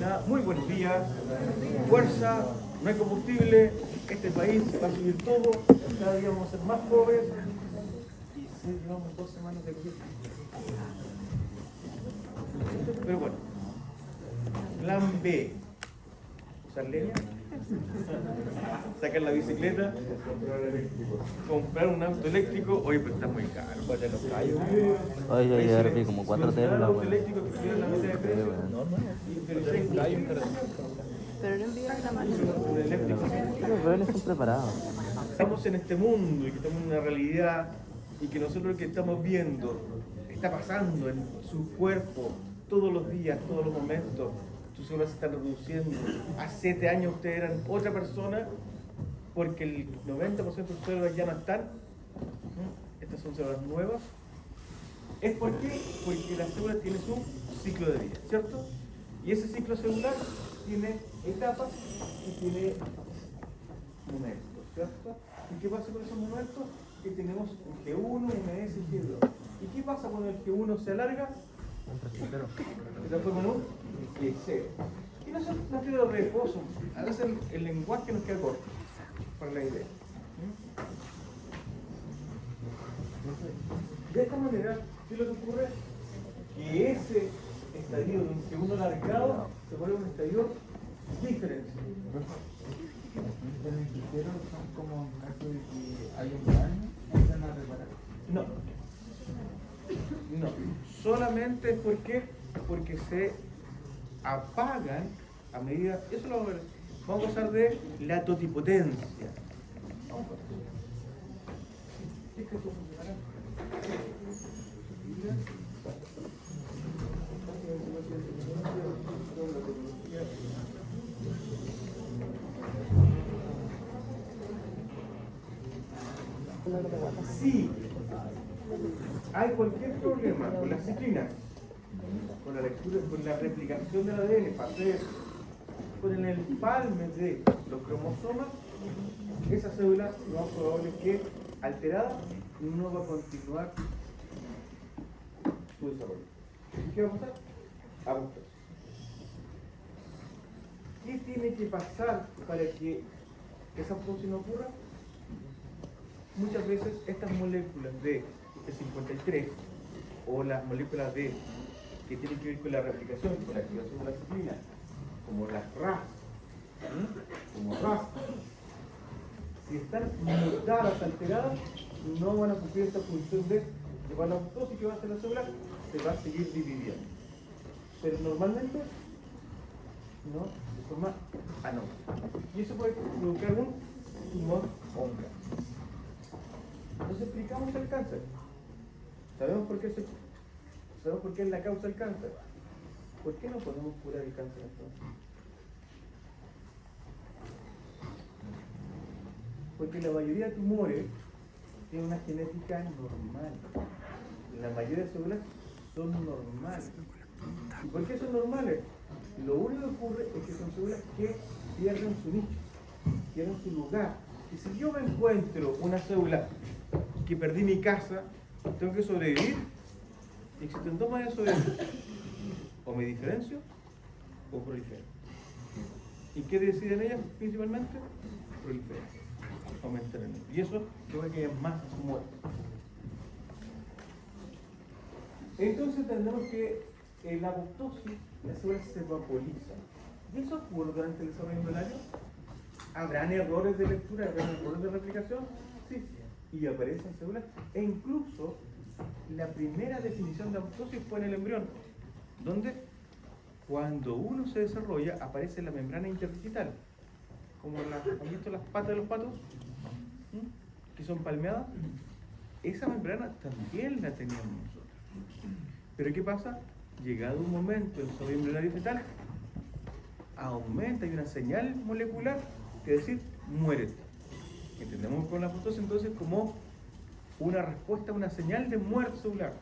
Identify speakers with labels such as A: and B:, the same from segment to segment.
A: nada. Muy buenos días. Fuerza, no hay combustible. Este país va a subir todo. Cada día vamos a ser más pobres. Y sí, llevamos 2 semanas de gobierno. Pero bueno. Plan B. Usar leña. Sacar la bicicleta. Comprar un auto eléctrico. Oye, pero está muy caro. Pues de los callos.
B: Oye, ya vi como 4 telas,
A: auto
B: weón.
A: eléctrico que tiene la meta de precio.
C: Pero no envían la mano.
A: Un eléctrico.
B: Los weones son preparados.
A: Estamos en este mundo y que estamos en una realidad y que nosotros lo que estamos viendo está pasando en su cuerpo todos los días, todos los momentos. Tus células se están reduciendo. Hace 7 años ustedes eran otra persona porque el 90% de sus células ya no están. Estas son células nuevas. ¿Es por qué? Porque la célula tiene su ciclo de vida, ¿cierto? Y ese ciclo celular tiene etapas y tiene momentos, ¿cierto? ¿Y qué pasa con esos momentos? Que tenemos un G1, un S y G2. ¿Y qué pasa cuando el G1 se alarga? Se transforma en un G0. Y no es una teoría de reposo, a veces el lenguaje nos queda corto para la idea. De esta manera, ¿qué es lo que ocurre? Que ese estadio de un G1 alargado se vuelve un estadio diferencial.
D: Los ingenieros son como en caso de que haya un daño, entran a reparar.
A: No. No. Solamente es porque se apagan a medida. Eso lo vamos a pasar de la totipotencia. Vamos a ver. ¿Qué es que esto funcionará? Si hay cualquier problema con las ciclinas, con la lectura, con la replicación del ADN, con el empalme de los cromosomas, esa célula lo más probable es que alterada no va a continuar su desarrollo. ¿Qué va a pasar? Apoptosis. ¿Qué tiene que pasar para que esa apoptosis no ocurra? Muchas veces estas moléculas de 53 o las moléculas que tienen que ver con la replicación, con la activación de la ciclina, como las RAS, si están mutadas, alteradas, no van a cumplir esta función de llevar la apoptosis. que va a hacer la célula, se va a seguir dividiendo. Pero normalmente, no, de forma anómala. Y eso puede provocar un tumor o un cáncer. Entonces explicamos el cáncer. Sabemos por qué es la causa del cáncer. ¿Por qué no podemos curar el cáncer entonces? Porque la mayoría de tumores tienen una genética normal. La mayoría de células son normales. ¿Y por qué son normales? Lo único que ocurre es que son células que pierden su nicho, pierden su lugar. Y si yo me encuentro una célula que perdí mi casa, tengo que sobrevivir. Y existen 2 maneras de sobrevivir. O me diferencio o prolifero. ¿Y qué deciden ellas principalmente? Proliferar, aumentar el número. Y eso lleva a que haya más muertes. Entonces entendemos que en la apoptosis las células se vaporizan. ¿Y eso ocurre durante el desarrollo embrionario? ¿Habrán errores de lectura? ¿Habrán errores de replicación? Sí. Y aparecen células. E incluso la primera definición de apoptosis fue en el embrión, donde cuando uno se desarrolla aparece la membrana interdigital, como ¿han visto las patas de los patos? Que son palmeadas. Esa membrana también la teníamos nosotros. Pero ¿qué pasa? Llegado un momento en el desarrollo embrionario fetal, aumenta, hay una señal molecular que decir, muérete. Entendemos con la apoptosis entonces como una respuesta, una señal de muerte celular,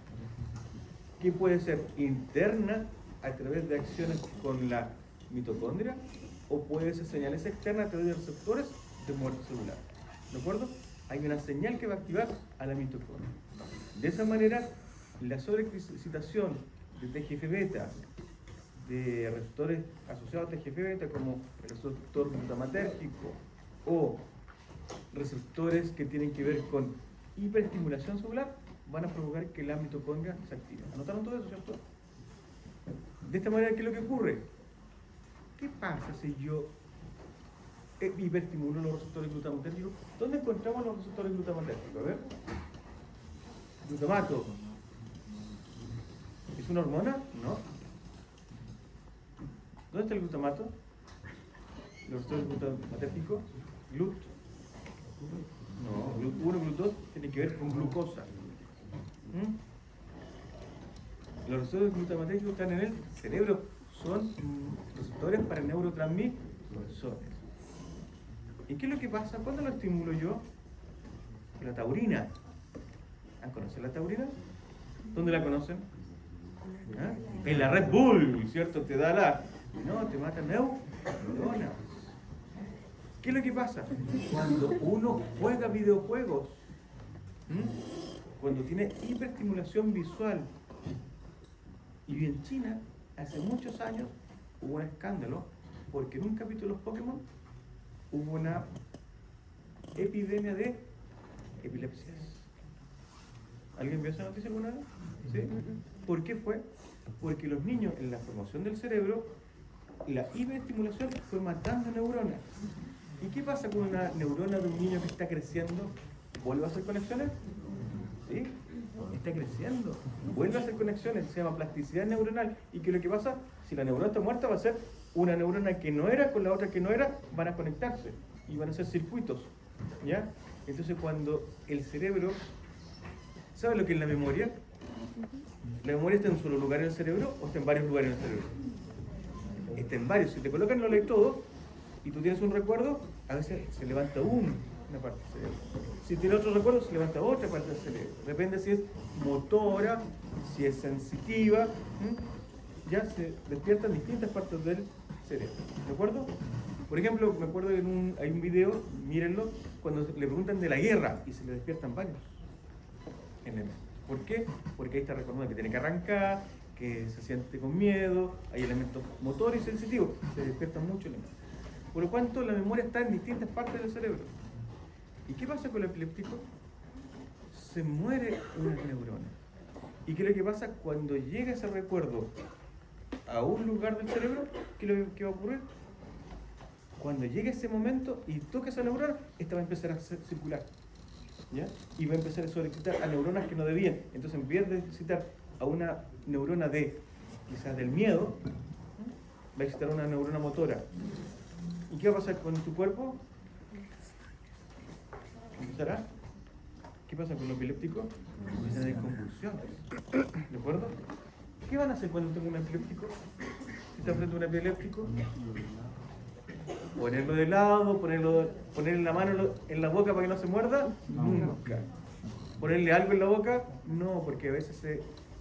A: que puede ser interna a través de acciones con la mitocondria, o puede ser señales externas a través de receptores de muerte celular. ¿De acuerdo? Hay una señal que va a activar a la mitocondria. De esa manera, la sobreexcitación de TGF-beta, de receptores asociados a TGF-beta como el receptor glutamatérgico o receptores que tienen que ver con hiperestimulación celular, van a provocar que la mitocondria se active. ¿Anotaron todo eso, cierto? De esta manera, ¿qué es lo que ocurre? ¿Qué pasa si yo hiperestimulo los receptores glutamatérgicos? ¿Dónde encontramos los receptores glutamatérgicos? A ver. Glutamato. ¿Es una hormona? No. ¿Dónde está el glutamato? Los receptores glutamatérgicos. GLUT. No, GLUT1, GLUT2 tiene que ver con glucosa. Los receptores glutamatérgicos están en el cerebro, son receptores para neurotransmisores. ¿Y qué es lo que pasa? ¿Cuándo lo estimulo yo? La taurina. ¿Conocen la taurina? ¿Dónde la conocen? ¿Ah? En la Red Bull, ¿cierto? Te da la... No, te mata neuronas. ¿Qué es lo que pasa? Cuando uno juega videojuegos, cuando tiene hiperestimulación visual, y en China, hace muchos años, hubo un escándalo, porque en un capítulo de los Pokémon hubo una epidemia de epilepsias. ¿Alguien vio esa noticia alguna vez? ¿Sí? ¿Por qué fue? Porque los niños, en la formación del cerebro, la hiperestimulación fue matando neuronas. ¿Y qué pasa con una neurona de un niño que está creciendo? ¿Vuelve a hacer conexiones? ¿Sí? Está creciendo. Vuelve a hacer conexiones, se llama plasticidad neuronal. ¿Y qué es lo que pasa? Si la neurona está muerta, va a ser una neurona que no era con la otra que no era, van a conectarse y van a hacer circuitos. ¿Ya? Entonces, cuando el cerebro... ¿Sabe lo que es la memoria? ¿La memoria está en un solo lugar en el cerebro o está en varios lugares en el cerebro? Está en varios. Si te colocan no lees todo y tú tienes un recuerdo, a veces se levanta una parte del cerebro. Si tiene otro recuerdo, se levanta otra parte del cerebro. Depende si es motora, si es sensitiva. Ya se despiertan distintas partes del cerebro. ¿De acuerdo? Por ejemplo, me acuerdo que hay un video, mírenlo, cuando le preguntan de la guerra y se le despiertan varios elementos. ¿Por qué? Porque ahí está recordando que tiene que arrancar, que se siente con miedo, hay elementos motores y sensitivos, se despiertan muchos elementos. Por lo cuanto la memoria está en distintas partes del cerebro. ¿Y qué pasa con el epiléptico? Se muere una neurona. ¿Y qué es lo que pasa cuando llega ese recuerdo a un lugar del cerebro? ¿Qué va a ocurrir? Cuando llegue ese momento y toque esa neurona, esta va a empezar a circular. ¿Ya? Y va a empezar a solicitar a neuronas que no debían. Entonces, en vez de excitar a una neurona quizás del miedo, va a excitar a una neurona motora. ¿Y qué va a pasar con tu cuerpo? ¿Empezará? ¿Qué pasa con los epilépticos? Empiezan a tener convulsiones. ¿De acuerdo? ¿Qué van a hacer cuando tengo un epiléptico? Si está frente a un epiléptico, ponerlo de lado, ponerle la mano en la boca para que no se muerda, nunca. Ponerle algo en la boca, no, porque a veces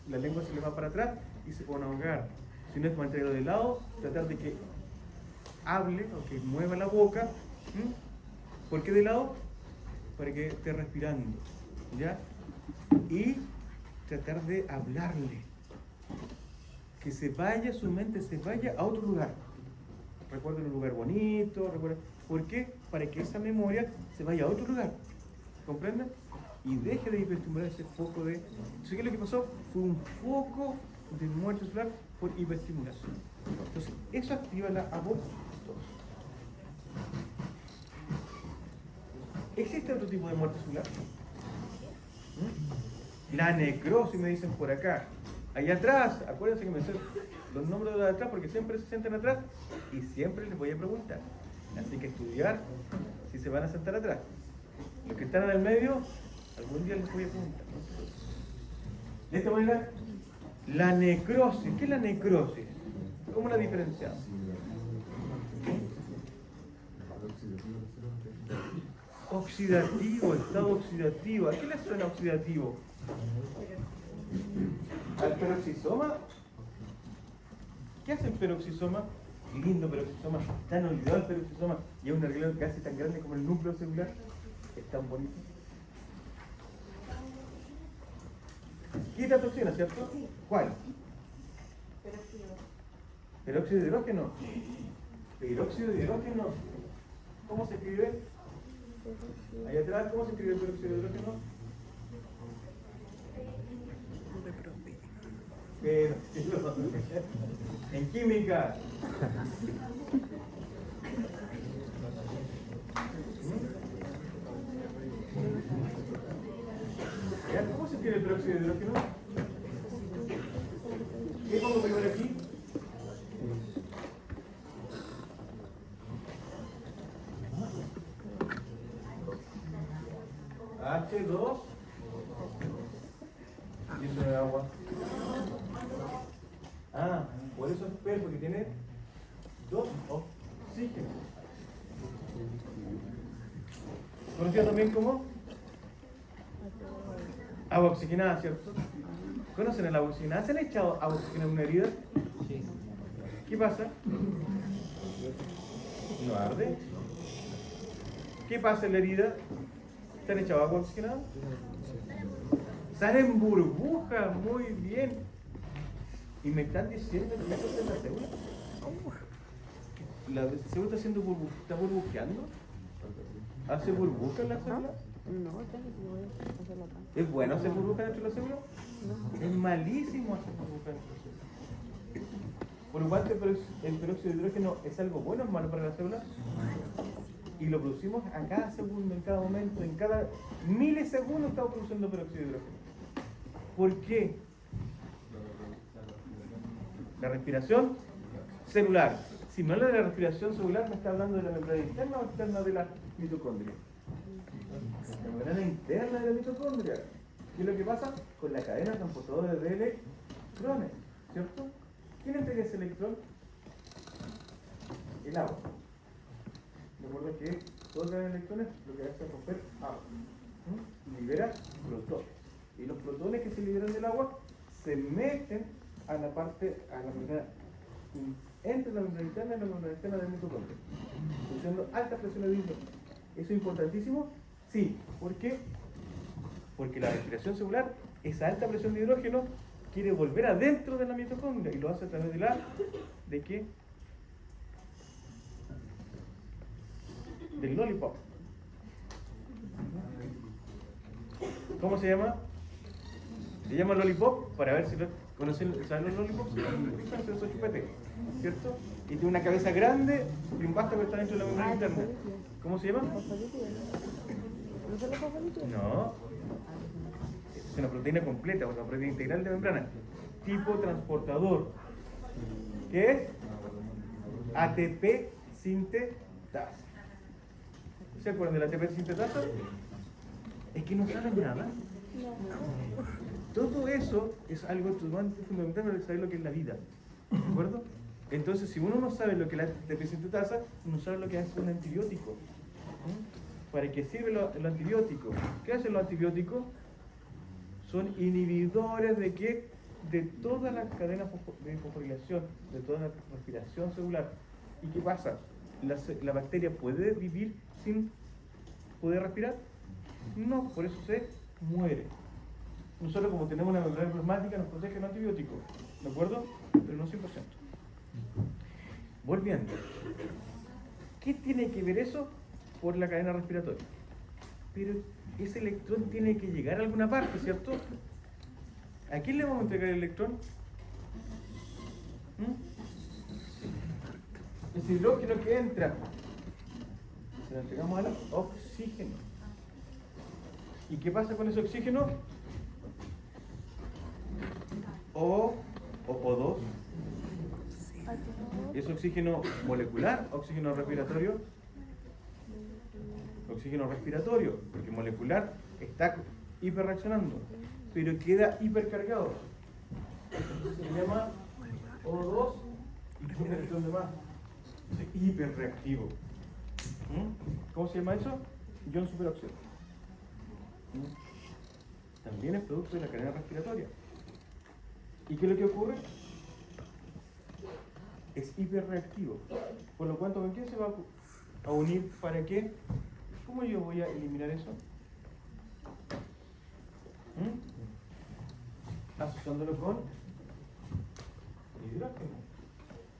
A: la lengua se le va para atrás y se puede ahogar. Si no es mantenerlo de lado, tratar de que hable o que mueva la boca. ¿Por qué de lado? Para que esté respirando, ¿ya? Y tratar de hablarle, que se vaya, su mente se vaya a otro lugar. Recuerden un lugar bonito, ¿por qué? Para que esa memoria se vaya a otro lugar, ¿comprenden? Y deje de hiperestimular ese foco de... Entonces, ¿qué es lo que pasó? Fue un foco de muerte celular por hiperestimulación. Entonces, eso activa la apoptosis. ¿Existe otro tipo de muerte celular? La necrosis, me dicen por acá. Allá atrás, acuérdense que me dicen los nombres de atrás porque siempre se sientan atrás y siempre les voy a preguntar. Así que estudiar si se van a sentar atrás. Los que están en el medio, algún día les voy a preguntar. De esta manera, la necrosis. ¿Qué es la necrosis? ¿Cómo la diferenciamos? Oxidativo, estado oxidativo. ¿A qué le suena oxidativo? ¿Al peroxisoma? ¿Qué hace el peroxisoma? Lindo peroxisoma, tan olvidado el peroxisoma y es un arreglo casi tan grande como el núcleo celular. Es tan bonito. Quita toxina, ¿cierto? ¿Cuál? Peróxido de hidrógeno. Peróxido de hidrógeno. ¿Cómo se escribe? Ahí atrás, ¿cómo se escribe el peróxido de hidrógeno? En química. ¿Cómo se escribe el peróxido de hidrógeno? ¿Qué pongo primero aquí? H2 y eso es agua. Ah, por eso es P, porque tiene dos oxígenos. Conocido también como agua oxigenada, ¿cierto? ¿Conocen el agua oxigenada? ¿Se han echado agua oxigenada en una herida? Sí. ¿Qué pasa? ¿No arde? ¿Qué pasa en la herida? ¿Se han echado agua oxigenada? Salen burbujas, muy bien. ¿Y me están diciendo que eso es la célula? ¿La célula está burbujeando? ¿Hace burbujas en la célula?
C: No, tengo que voy a hacerlo acá.
A: ¿Es bueno hacer burbujas dentro de la célula?
C: No.
A: Es malísimo hacer burbujas dentro de la célula. Por lo cual, el peróxido de hidrógeno es algo bueno o malo para la célula. Y lo producimos a cada segundo, en cada momento, en cada milisegundo estamos produciendo peróxido de hidrógeno. ¿Por qué? La respiración celular. Si no habla de la respiración celular, me está hablando de la membrana interna o externa de la mitocondria. La membrana interna de la mitocondria. ¿Qué es lo que pasa? Con la cadena transportadora de electrones, ¿cierto? ¿Quién entrega ese electrón? El agua. Recuerda que todos los electrones lo que hace es romper agua. Y libera protones. Y los protones que se liberan del agua se meten a la membrana, entre la membrana interna y la membrana externa del mitocondria, produciendo alta presión de hidrógeno. ¿Eso es importantísimo? Sí. ¿Por qué? Porque la respiración celular, esa alta presión de hidrógeno, quiere volver adentro de la mitocondria y lo hace a través ¿de qué? Del lollipop. ¿Cómo se llama? Se llama lollipop para ver si lo conocen. ¿Saben los lollipops? Son esos chupetes, ¿cierto? Y tiene una cabeza grande y un vástago que está dentro de la membrana interna. ¿Cómo se llama?
C: ¿No son los fosfolípidos?
A: No. Es una proteína completa, una proteína integral de membrana. Tipo transportador. ¿Qué es? ATP sintetasa. ¿Se acuerdan de la ATP sintetasa? Es que no saben nada. Todo eso es algo fundamental para saber lo que es la vida. ¿De acuerdo? Entonces, si uno no sabe lo que es la ATP sintetasa, uno sabe lo que es un antibiótico. ¿Para qué sirve el antibiótico? ¿Qué hacen los antibióticos? Son inhibidores de qué? De toda la cadena de fosforilación, de toda la respiración celular. ¿Y qué pasa? ¿La bacteria puede vivir sin poder respirar? No, por eso se muere. Nosotros, como tenemos una membrana plasmática, nos protege el antibiótico, ¿de acuerdo? Pero no 100%. Volviendo, ¿qué tiene que ver eso? Por la cadena respiratoria. Pero ese electrón tiene que llegar a alguna parte, ¿cierto? ¿A quién le vamos a entregar el electrón? Ese hidrógeno que entra, se lo entregamos al oxígeno. ¿Y qué pasa con ese oxígeno? O2. ¿Es oxígeno molecular? ¿Oxígeno respiratorio? Oxígeno respiratorio, porque molecular está hiperreaccionando, pero queda hipercargado. Entonces se llama O2 y tiene un electrón de más. Es hiperreactivo. ¿Cómo se llama eso? Ion superóxido. También es producto de la cadena respiratoria. ¿Y qué es lo que ocurre? Es hiperreactivo. Por lo cual, ¿con quién se va a unir? ¿Para qué? ¿Cómo yo voy a eliminar eso? Asociándolo con hidrógeno.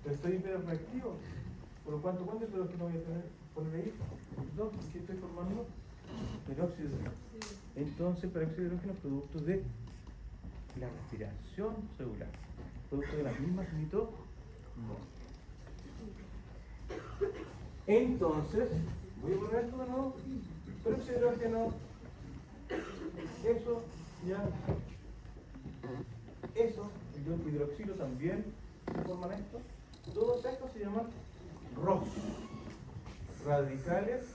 A: Estoy hiperreactivo. Por lo cuanto, ¿cuánto hidrógeno voy a poner ahí? ¿Dos? ¿Qué estoy formando? Peróxido de hidrógeno. Entonces, peróxido de hidrógeno es producto de la respiración celular, producto de las mismas mitocondrias. Entonces, voy a poner esto de nuevo. Peróxido de hidrógeno. Eso, ya. Eso, hidroxilo también se forman esto. Todos estos se llaman ROS, radicales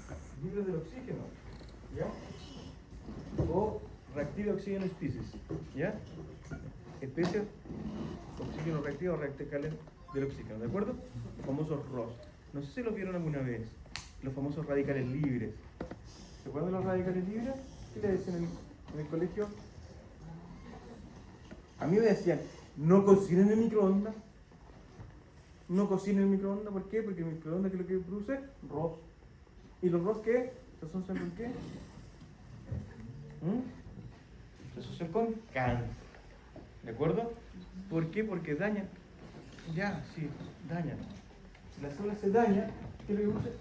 A: libres del oxígeno, ¿ya? O reactive oxígeno species, ¿ya? Especies, oxígeno reactivo o radicales del oxígeno, ¿de acuerdo? Los famosos ROS. No sé si los vieron alguna vez, los famosos radicales libres. ¿Se acuerdan de los radicales libres? ¿Qué le decían en el colegio? A mí me decían, no cocinen en microondas. No cocinen en microondas, ¿por qué? Porque el microondas, ¿qué es lo que produce? ROS. ¿Y los ROS qué? ¿Se asocian con qué? Se asocian con cáncer. ¿De acuerdo? ¿Por qué? Porque dañan. Ya, sí, dañan. Si la célula se daña, ¿qué es lo que produce?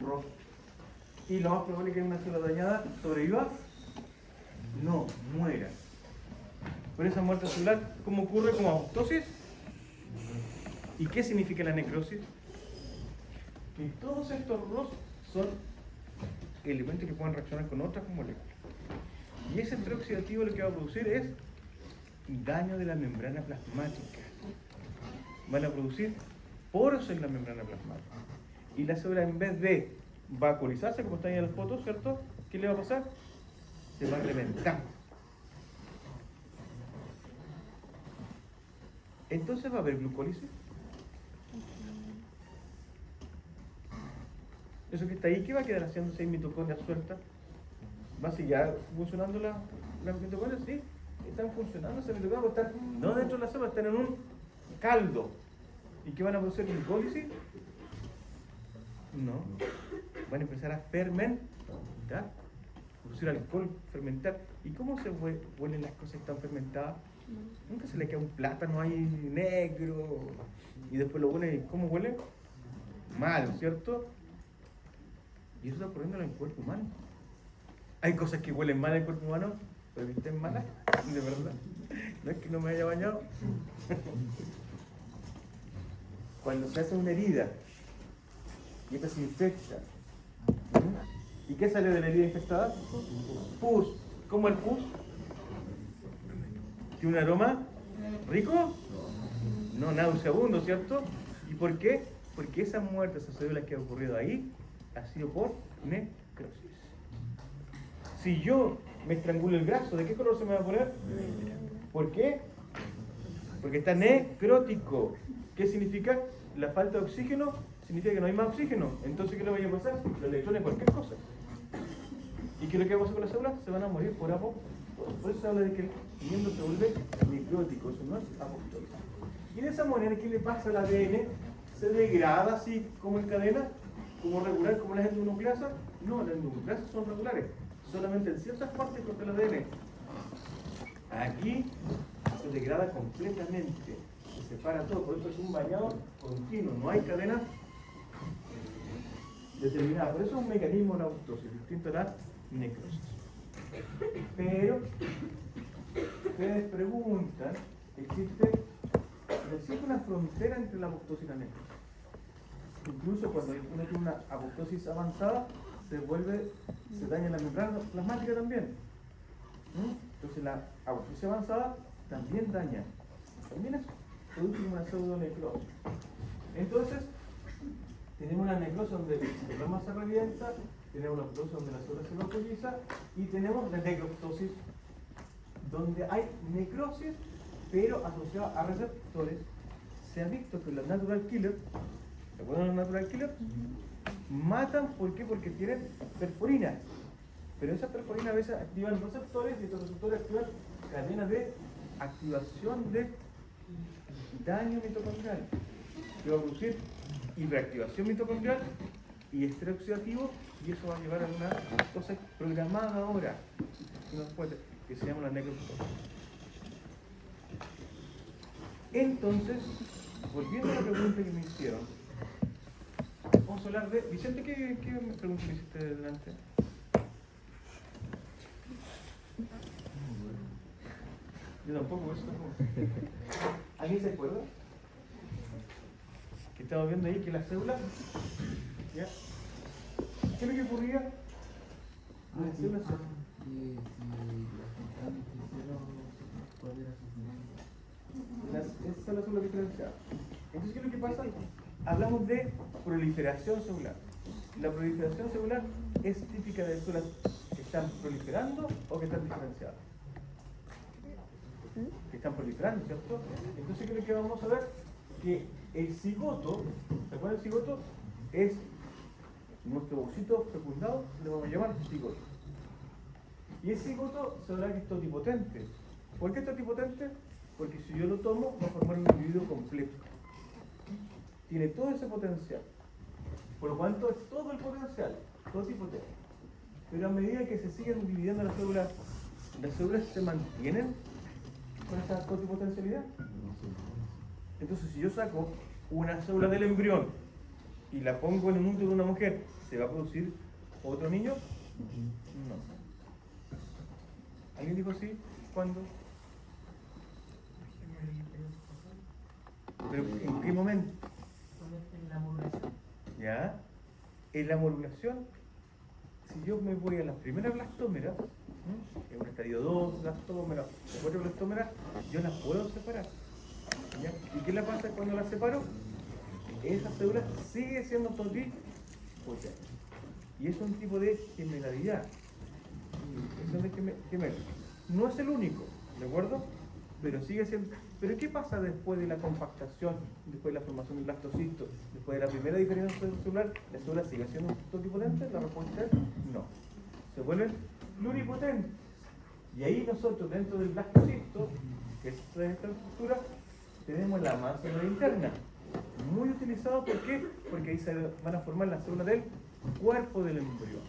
A: ROS. Y lo más probable es que una célula dañada sobreviva. No, muera. Por esa muerte celular, ¿cómo ocurre como apoptosis? ¿Y qué significa la necrosis? Que todos estos ROS son elementos que pueden reaccionar con otras moléculas. Y ese estrés oxidativo lo que va a producir es daño de la membrana plasmática. Van a producir poros en la membrana plasmática. Y la célula, en vez de vaporizarse, como está ahí en la foto, ¿cierto? ¿Qué le va a pasar? Se va a reventar. Entonces va a haber glucólisis. Eso que está ahí, ¿qué va a quedar haciendo 6 mitocondrias sueltas? ¿Va a seguir funcionando las mitocondrias? Sí, están funcionando esas mitocondrias, están no dentro de la célula, están en un caldo. ¿Y qué van a producir? ¿Glucólisis? No. Van a empezar a fermentar, producir alcohol, fermentar. ¿Y cómo se huelen las cosas que están fermentadas? Nunca se le queda un plátano ahí negro y después lo huele. ¿Cómo huele? Mal, ¿cierto? Y eso está ocurriendo en el cuerpo humano. Hay cosas que huelen mal en el cuerpo humano, pero que estén malas, de verdad. No es que no me haya bañado. Cuando se hace una herida y esta se infecta, ¿y qué sale de la herida infectada? Pus. ¿Cómo el pus? ¿Tiene un aroma rico? No, nauseabundo, ¿cierto? ¿Y por qué? Porque esa muerte, esas células que ha ocurrido ahí, ha sido por necrosis. Si yo me estrangulo el brazo, ¿de qué color se me va a poner? ¿Por qué? Porque está necrótico. ¿Qué significa? La falta de oxígeno significa que no hay más oxígeno. Entonces, ¿qué le vaya a pasar? Los electrones, cualquier cosa. ¿Y qué es lo que va a pasar con las células? Se van a morir por apoptosis. Por eso se habla de que el miembro se vuelve necrótico. Eso no es apoptosis. Y de esa manera, ¿qué le pasa al ADN? ¿Se degrada así como en cadena? ¿Como regular, como las endonucleasas? No, las endonucleasas son regulares. Solamente en ciertas partes corta el ADN. Aquí se degrada completamente. Se separa todo. Por eso es un bañado continuo. No hay cadena determinada. Por eso es un mecanismo de la apoptosis, distinto a la necrosis. Pero, ustedes preguntan, ¿existe una frontera entre la apoptosis y la necrosis? Incluso cuando uno tiene una apoptosis avanzada, se daña la membrana plasmática también. Entonces la apoptosis avanzada también daña. También es produce una pseudonecrosis. Entonces, tenemos una necrosis donde el plasma se revienta, tenemos la apoptosis donde la célula se vaporiza y tenemos la necroptosis donde hay necrosis pero asociada a receptores. Se ha visto que los natural killers, ¿se acuerdan de los natural killers? Matan, ¿por qué? Porque tienen perforina. Pero esas perforinas a veces activan receptores y estos receptores activan cadenas de activación de daño mitocondrial, que va a producir hiperactivación mitocondrial y estrés oxidativo, y eso va a llevar a una cosa programada ahora que se llama la necroptosis. Entonces, volviendo a la pregunta que me hicieron, vamos a hablar de... Vicente, ¿qué pregunta me hiciste delante? Yo tampoco, eso tampoco. ¿Alguien se acuerda? Que estaba viendo ahí que la célula... ¿Ya? ¿Qué es lo que ocurría? Las células...
D: Y si las centrales quisieron, ¿cuál era su función?
A: Esas son las células diferenciadas. Entonces, ¿qué es lo que pasa? Hablamos de proliferación celular. La proliferación celular es típica de células que están proliferando o que están diferenciadas. Que están proliferando, ¿cierto? Entonces, ¿qué es lo que vamos a ver? Que el cigoto, ¿se acuerdan del cigoto? Es nuestro ovocito fecundado, le vamos a llamar cigoto. Y el cigoto se verá que es totipotente. ¿Por qué es totipotente? Porque si yo lo tomo, va a formar un individuo completo. Tiene todo ese potencial. Por lo tanto, es todo el potencial, totipotente. Pero a medida que se siguen dividiendo las células se mantienen con esa totipotencialidad. Entonces, si yo saco una célula del embrión y la pongo en un útero de una mujer, ¿se va a producir otro niño? No. ¿Alguien dijo sí? ¿Cuándo? ¿Pero en qué momento?
E: En la modulación.
A: ¿Ya? En la modulación, si yo me voy a las primeras blastómeras, en un estadio 2 blastómeras, 4 blastómeras, yo las puedo separar. ¿Ya? ¿Y qué le pasa cuando las separo? Esa célula sigue siendo totipotente. Y es un tipo de gemelalidad. Es de gemelo. No es el único, ¿de acuerdo? Pero sigue siendo. Pero ¿qué pasa después de la compactación, después de la formación del blastocisto, después de la primera diferencia celular? ¿La célula sigue siendo totipotente? La respuesta es no. Se vuelven pluripotentes. Y ahí nosotros, dentro del blastocisto, que es esta estructura, tenemos la masa celular interna. Muy utilizado, ¿por qué? Porque ahí se van a formar las células del cuerpo del embrión.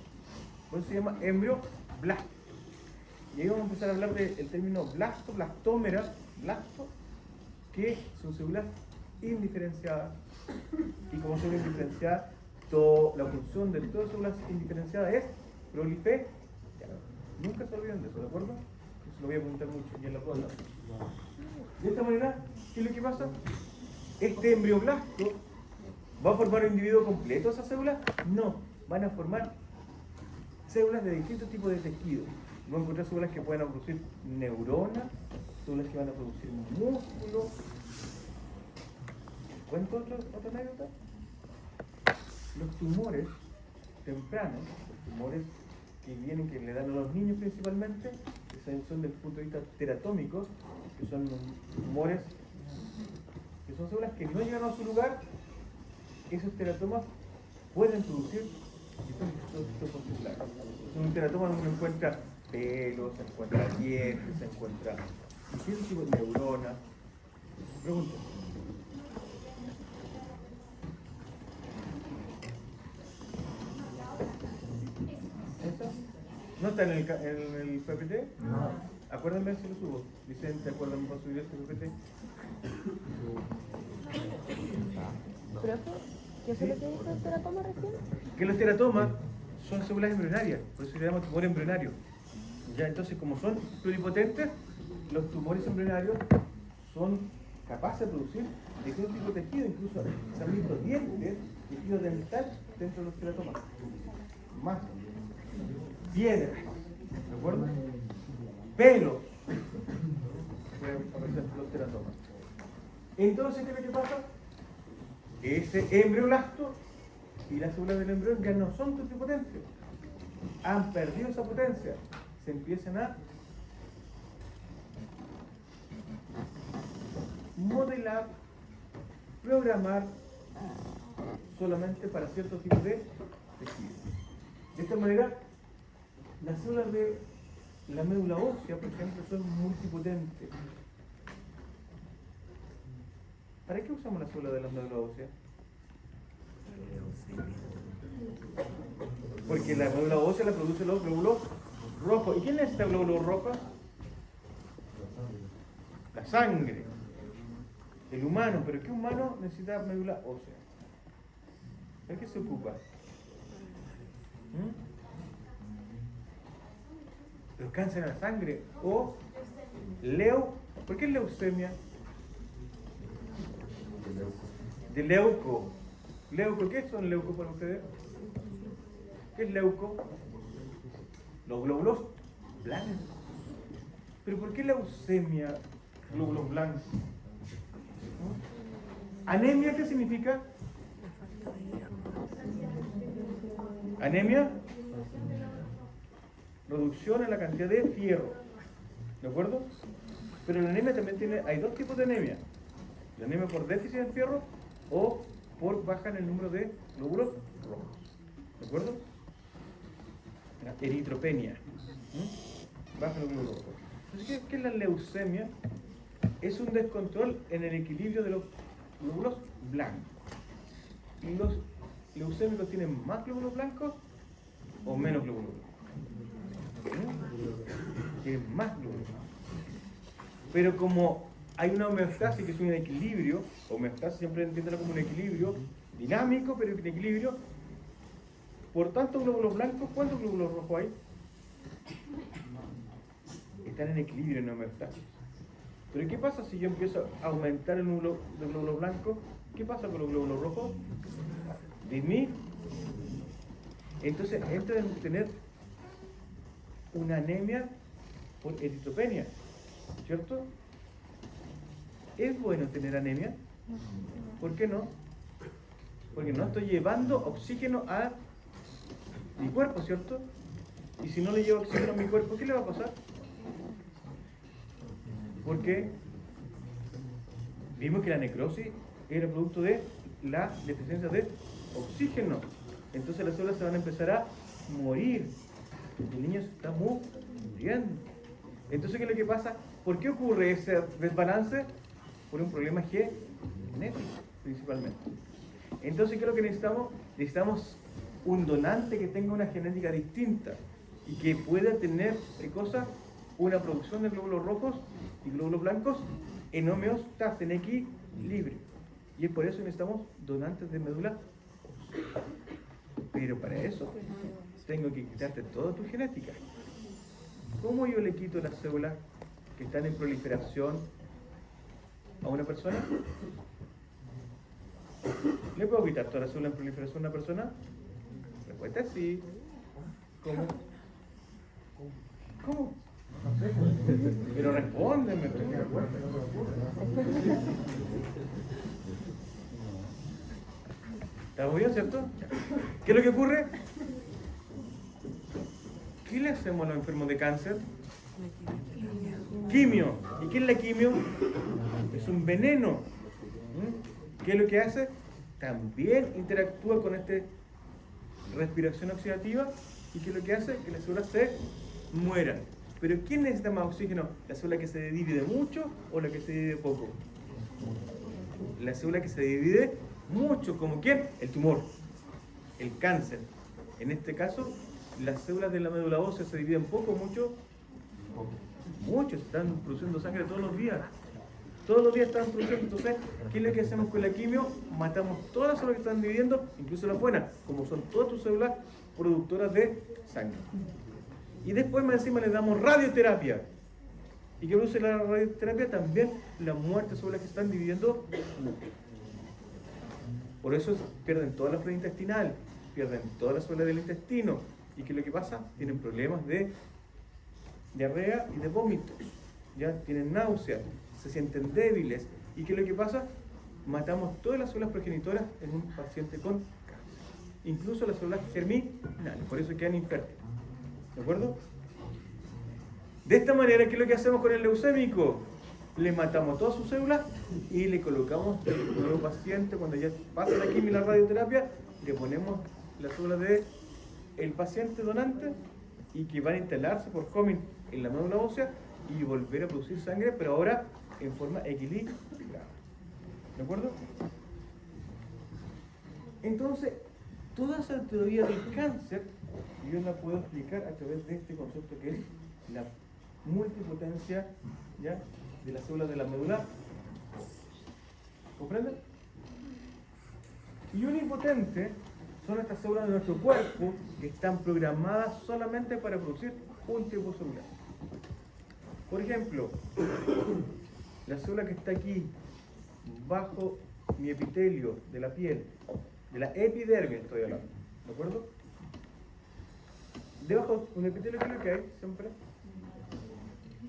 A: Por eso se llama embrioblasto. Y ahí vamos a empezar a hablar del término blasto, blastómera, blasto, que son células indiferenciadas. Y como células indiferenciadas, la función de todas las células indiferenciadas es proliferar. Nunca se olviden de eso, ¿de acuerdo? Eso lo voy a preguntar mucho y en la ronda. De esta manera, ¿qué es lo que pasa? Este embrioblasto ¿va a formar un individuo completo esa célula? No, van a formar células de distintos tipos de tejidos. Vamos a encontrar células que pueden producir neuronas, células que van a producir músculo. ¿Cuento otra anécdota? Los tumores tempranos, los tumores que le dan a los niños principalmente, que son desde el punto de vista teratómico, que son tumores, que son células que no llegan a su lugar, esos teratomas pueden producir distintos tipos celulares. En un teratoma uno encuentra pelo, se encuentra dientes, se encuentra distintos tipos de neuronas. Pregunta. ¿Eso? ¿No está en el PPT?
D: No.
A: Acuérdenme si lo subo. Vicente, acuérdame para subir este PPT.
C: Profe, ¿qué fue lo que dijo el teratoma recién?
A: Que los teratomas son células embrionarias, por eso le llamamos tumor embrionario. Ya, entonces, como son pluripotentes, los tumores embrionarios son capaces de producir distintos tipos de tejido, incluso se han visto dientes, tejido dental dentro de los teratomas. Más piedras, ¿de acuerdo? Pelos pueden aparecer en los teratomas. Entonces, ¿qué es lo que pasa? Ese embrioblasto y las células del embrión ya no son totipotentes, han perdido esa potencia, se empiezan a modelar, programar solamente para ciertos tipos de tejidos. De esta manera, las células de la médula ósea, por ejemplo, son multipotentes. ¿Para qué usamos la célula de la médula ósea? Porque la médula ósea la produce los glóbulos rojos. ¿Y quién necesita glóbulos rojos? La sangre. El humano, pero ¿qué humano necesita médula ósea? ¿De qué se ocupa? Los cánceres de la sangre o ¿por qué leucemia? De leuco. ¿Qué son leucos para ustedes? ¿Qué es leuco? Los glóbulos blancos. ¿Pero por qué leucemia, glóbulos blancos? ¿Anemia qué significa? Anemia, reducción en la cantidad de fierro, ¿de acuerdo? Pero la anemia también hay dos tipos de anemia: la anemia por déficit de fierro o por baja en el número de glóbulos rojos, ¿de acuerdo? La eritropenia, baja en los glóbulos rojos. Entonces, ¿qué es la leucemia? Es un descontrol en el equilibrio de los glóbulos blancos. Y los leucémicos tienen más glóbulos blancos o menos glóbulos blancos. Tienen más glóbulos blancos. Pero como hay una homeostasis que es un equilibrio, homeostasis siempre entiéndela como un equilibrio dinámico, pero un equilibrio, por tanto glóbulos blancos, ¿cuántos glóbulos rojos hay? Están en equilibrio, en homeostasis. Pero ¿qué pasa si yo empiezo a aumentar el número de glóbulos blancos? ¿Qué pasa con los glóbulos rojos? Disminuye. Entonces entra en tener una anemia por eritropenia, ¿cierto? ¿Es bueno tener anemia? ¿Por qué no? Porque no estoy llevando oxígeno a mi cuerpo, ¿cierto? Y si no le llevo oxígeno a mi cuerpo, ¿qué le va a pasar? Porque vimos que la necrosis era producto de la deficiencia de oxígeno. Entonces las células se van a empezar a morir. El niño se está muriendo. Entonces, ¿qué es lo que pasa? ¿Por qué ocurre ese desbalance? Por un problema genético, principalmente. Entonces, ¿qué es lo que necesitamos? Necesitamos un donante que tenga una genética distinta y que pueda tener, ¿qué cosa? Una producción de glóbulos rojos y glóbulos blancos en homeostasis, en equilibrio. Y es por eso que necesitamos donantes de médula ósea. Pero para eso tengo que quitarte toda tu genética. ¿Cómo yo le quito las células que están en proliferación a una persona? ¿Le puedo quitar todas las células en proliferación a una persona? La respuesta es sí. ¿Cómo? ¿Cómo? Pero respóndeme. ¿Está muy bien, cierto? ¿Qué es lo que ocurre? ¿Qué le hacemos a los enfermos de cáncer? Quimio. ¿Y qué es la quimio? Es un veneno. ¿Qué es lo que hace? También interactúa con esta respiración oxidativa. ¿Y qué es lo que hace? Que las células se mueran. Pero ¿quién necesita más oxígeno? ¿La célula que se divide mucho o la que se divide poco? La célula que se divide mucho. ¿Como quién? El tumor, el cáncer. En este caso, las células de la médula ósea se dividen poco, mucho. Muchos están produciendo sangre todos los días. Todos los días están produciendo. Entonces, ¿qué es lo que hacemos con la quimio? Matamos todas las células que están dividiendo, incluso las buenas, como son todas tus células productoras de sangre. Y después más encima les damos radioterapia. ¿Y qué produce la radioterapia? También la muerte de células que se están dividiendo mucho. Por eso pierden toda la flora intestinal, pierden todas las células del intestino. ¿Y qué es lo que pasa? Tienen problemas de diarrea y de vómitos. Ya tienen náuseas, se sienten débiles. ¿Y qué es lo que pasa? Matamos todas las células progenitoras en un paciente con cáncer. Incluso las células germinales, por eso quedan infértiles. ¿De acuerdo? De esta manera, ¿qué es lo que hacemos con el leucémico? Le matamos todas sus células y le colocamos el nuevo paciente, cuando ya pasa la quimio y la radioterapia, le ponemos las células del paciente donante y que van a instalarse por Homing en la médula ósea y volver a producir sangre, pero ahora en forma equilibrada. ¿De acuerdo? Entonces, toda esa teoría del cáncer yo la puedo explicar a través de este concepto que es la multipotencia, ¿ya?, de las células de la médula. ¿Comprenden? Y unipotente son estas células de nuestro cuerpo que están programadas solamente para producir un tipo celular. Por ejemplo, la célula que está aquí, bajo mi epitelio de la piel, de la epidermis estoy hablando, ¿de acuerdo? Debajo de un epitelio, ¿qué es lo que hay siempre?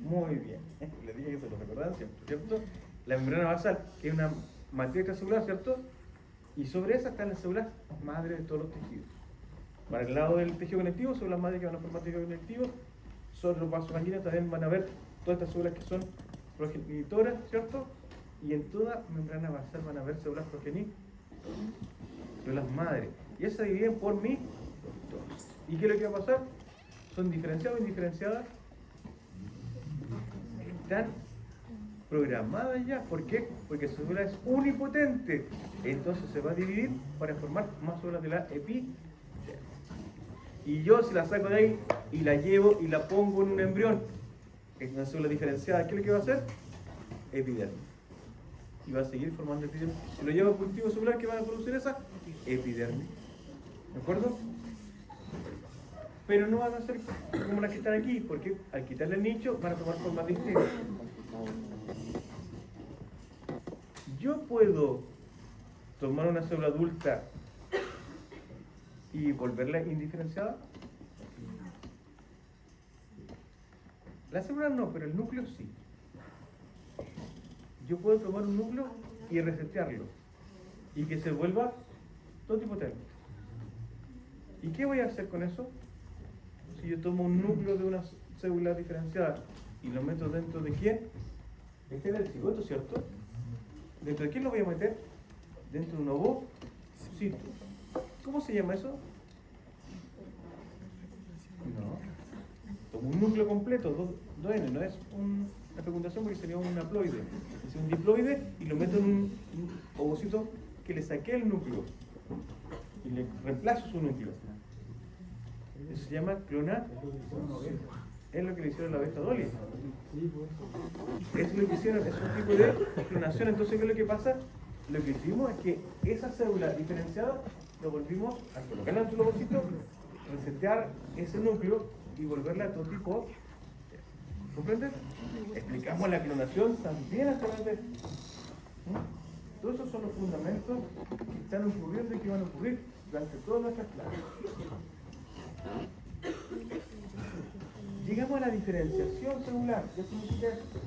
A: Muy bien, les dije que se lo recordaban siempre, ¿cierto? La membrana basal, que es una matriz extracelular, ¿cierto? Y sobre esa están las células madres de todos los tejidos. Para el lado del tejido conectivo, células madres que van a formar tejido conectivo, sobre los vasos sanguíneos también van a ver todas estas células que son progenitoras, ¿cierto? Y en toda membrana basal van a ver células células madres. Y esas se dividen por mitocondrias. ¿Y qué es lo que va a pasar? ¿Son diferenciadas o indiferenciadas? Están programadas ya. ¿Por qué? Porque su célula es unipotente. Entonces se va a dividir para formar más células de la epidermis. Y yo si la saco de ahí y la llevo y la pongo en un embrión, es una célula diferenciada, ¿qué es lo que va a hacer? Epidermis. Y va a seguir formando epidermis. Si lo llevo a cultivo celular, ¿qué van a producir esa? Epidermis. ¿De acuerdo? Pero no van a ser como las que están aquí, porque al quitarle el nicho van a tomar formas distintas. Yo puedo tomar una célula adulta y volverla indiferenciada. La célula no, pero el núcleo sí. Yo puedo tomar un núcleo y resetearlo y que se vuelva totipotente. ¿Y qué voy a hacer con eso? Si yo tomo un núcleo de una célula diferenciada y lo meto dentro de quién? Este es el cigoto, ¿cierto? ¿Dentro de quién lo voy a meter? Dentro de un ovocito. ¿Cómo se llama eso? No. Tomo un núcleo completo, 2N, no es una fecundación porque sería un haploide. Es un diploide y lo meto en un ovocito que le saqué el núcleo y le reemplazo su núcleo. Eso se llama clonar. Es lo que le hicieron a la abeja Dolly. Es lo que hicieron, es un tipo de clonación. Entonces, ¿qué es lo que pasa? Lo que hicimos es que esa célula diferenciada lo volvimos a colocarla en su ovocito, resetear ese núcleo y volverla a todo tipo. ¿Comprenden? Explicamos la clonación también a través de... Todos esos son los fundamentos que están ocurriendo y que van a ocurrir durante todas nuestras clases. Llegamos a la diferenciación celular. ¿Qué significa esto?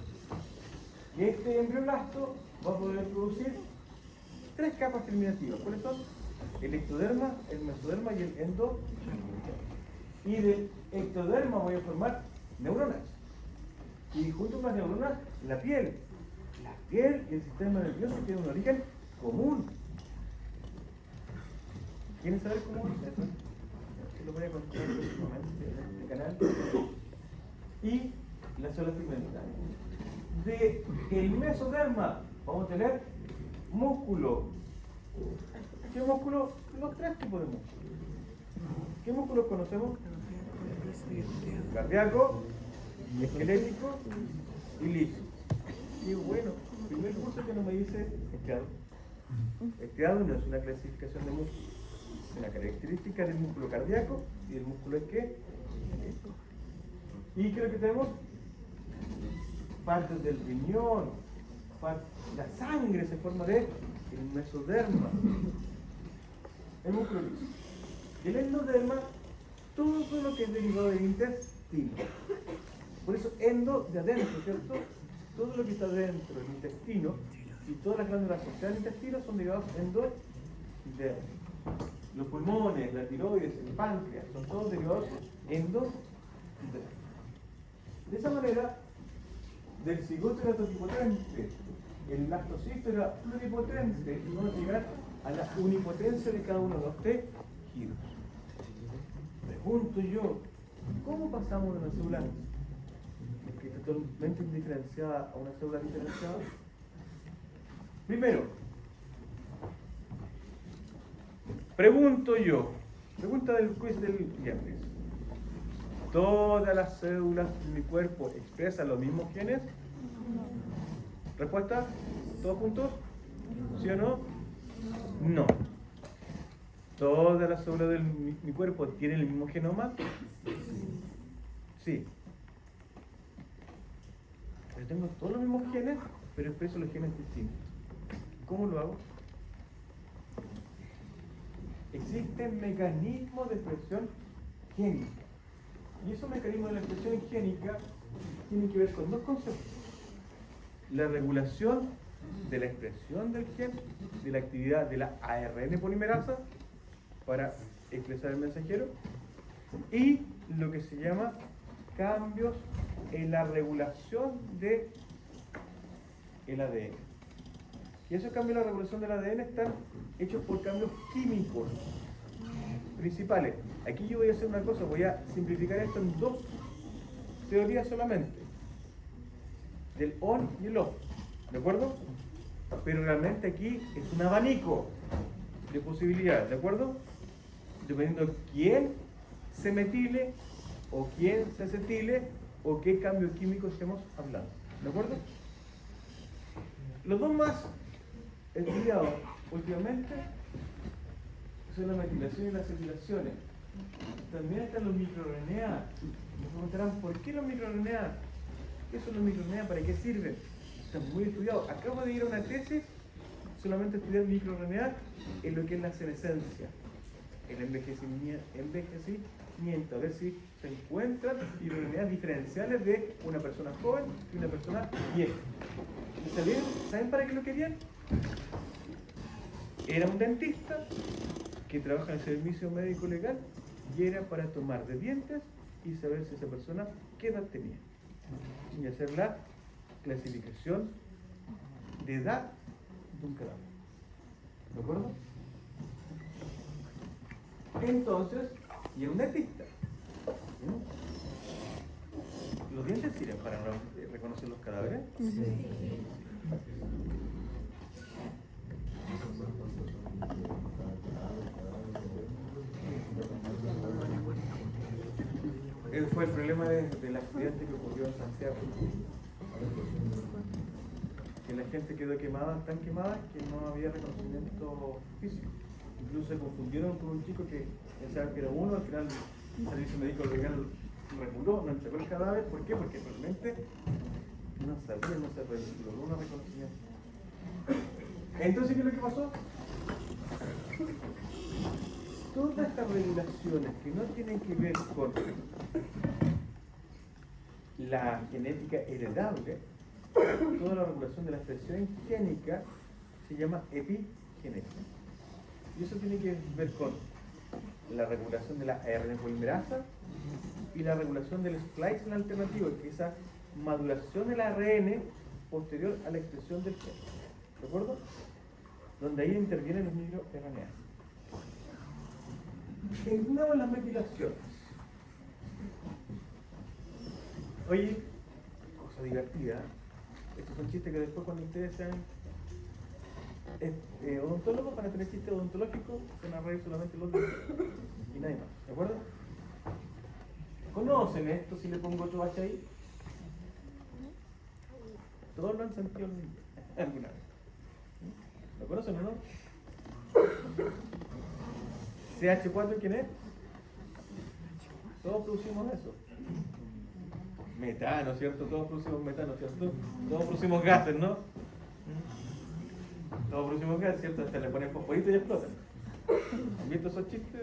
A: Que este embrioblasto va a poder producir 3 capas germinativas. ¿Cuáles son? El ectoderma, el mesoderma y el endoderma. Y del ectoderma voy a formar neuronas. Y junto con las neuronas, la piel. La piel y el sistema nervioso tienen un origen común. ¿Quieren saber cómo es eso? Lo voy a contar próximamente en este canal. Y las células pigmentadas. Del mesoderma vamos a tener músculo. ¿Qué músculo? Los 3 tipos de músculos. ¿Qué músculos conocemos? Cardíaco, esquelético y liso. Y bueno, primer curso que no me dice estriado. Estriado no es una clasificación de músculos. Es una característica del músculo cardíaco y del músculo esquelético. ¿Y qué es lo que tenemos? Partes del riñón, la sangre se forma de el mesoderma, el músculo liso. Y el endoderma, todo lo que es derivado del intestino. Por eso endo de adentro, ¿cierto? Todo lo que está dentro del intestino y todas las glándulas asociadas al intestino son derivados endoderma. Los pulmones, la tiroides, el páncreas, son todos derivados endoderma. De esa manera, del cigoto era totipotente, el blastocisto era pluripotente, y vamos a llegar a la unipotencia de cada uno de los tejidos. Pregunto yo, ¿cómo pasamos de una célula que está totalmente indiferenciada a una célula diferenciada? Primero, pregunto yo, pregunta del quiz del viernes. ¿Todas las células de mi cuerpo expresan los mismos genes? Respuesta, ¿todos juntos? ¿Sí o no? No. ¿Todas las células de mi cuerpo tienen el mismo genoma? Sí. Yo tengo todos los mismos genes, pero expreso los genes distintos. ¿Cómo lo hago? Existen mecanismos de expresión génica. Y esos mecanismos de la expresión génica tienen que ver con dos conceptos. La regulación de la expresión del gen, de la actividad de la ARN polimerasa para expresar el mensajero, y lo que se llama cambios en la regulación del ADN. Y esos cambios en la regulación del ADN están hechos por cambios químicos principales. Aquí yo voy a hacer una cosa, voy a simplificar esto en dos teorías solamente, del on y el off, ¿de acuerdo? Pero realmente aquí es un abanico de posibilidades, ¿de acuerdo? Dependiendo de quién se metile o quién se acetile o qué cambio químico estemos hablando, ¿de acuerdo? Los dos más estudiados últimamente son la metilación y las acetilaciones. También están los microRNA. Me preguntarán, ¿por qué los microRNA? ¿Qué son los microRNA? ¿Para qué sirven? Están muy estudiados. Acabo de ir a una tesis solamente a estudiar microRNA en lo que es la senescencia, el envejecimiento, a ver si se encuentran microRNA diferenciales de una persona joven y una persona vieja. ¿Saben para qué lo querían? Era un dentista que trabaja en el servicio médico legal y era para tomar de dientes y saber si esa persona qué edad tenía y hacer la clasificación de edad de un cadáver. ¿De acuerdo? Entonces, y era un dentista. ¿Los dientes sirven para reconocer los cadáveres? Sí. Ese fue el problema del accidente que ocurrió en Santiago. Que la gente quedó quemada, tan quemada que no había reconocimiento físico. Incluso se confundieron con un chico que pensaban que era uno, al final el servicio médico legal reculó, no entregó el cadáver. ¿Por qué? Porque realmente no sabía, no se logró un reconocimiento. Entonces, ¿qué es lo que pasó? Todas estas regulaciones que no tienen que ver con la genética heredable, toda la regulación de la expresión génica se llama epigenética. Y eso tiene que ver con la regulación de la ARN polimerasa y la regulación del splicing alternativo, que es esa maduración del ARN posterior a la expresión del gen. ¿De acuerdo? Donde ahí intervienen los microRNA. Entendamos las metilaciones. Oye, cosa divertida. Estos son chistes que después cuando ustedes sean odontólogos van a tener chistes odontológicos, van a reír solamente los dos y nadie más, ¿de acuerdo? ¿Conocen esto si le pongo otro H ahí? Todos lo han sentido alguna vez. ¿Lo conocen o no? CH4, ¿quién es? Todos producimos eso. Metano, ¿cierto? Todos producimos metano, ¿cierto? Todos producimos gases, ¿no? Todos producimos gases, ¿cierto? Hasta le ponen fosforito y explotan. ¿Han visto esos chistes?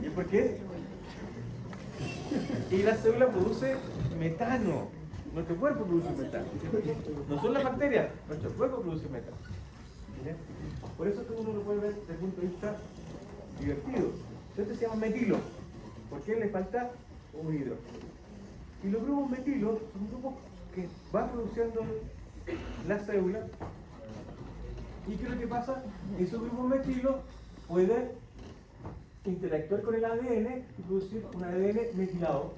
A: ¿Y por qué? Y la célula produce metano. Nuestro cuerpo produce metano. No son las bacterias, nuestro cuerpo produce metano. ¿Bien? Por eso que uno lo puede ver desde el punto de vista divertido. Esto se llama metilo, porque le falta un hidrógeno. Y los grupos metilo son grupos que van produciendo la célula. ¿Y qué es lo que pasa? Esos grupos metilo pueden interactuar con el ADN y producir un ADN metilado.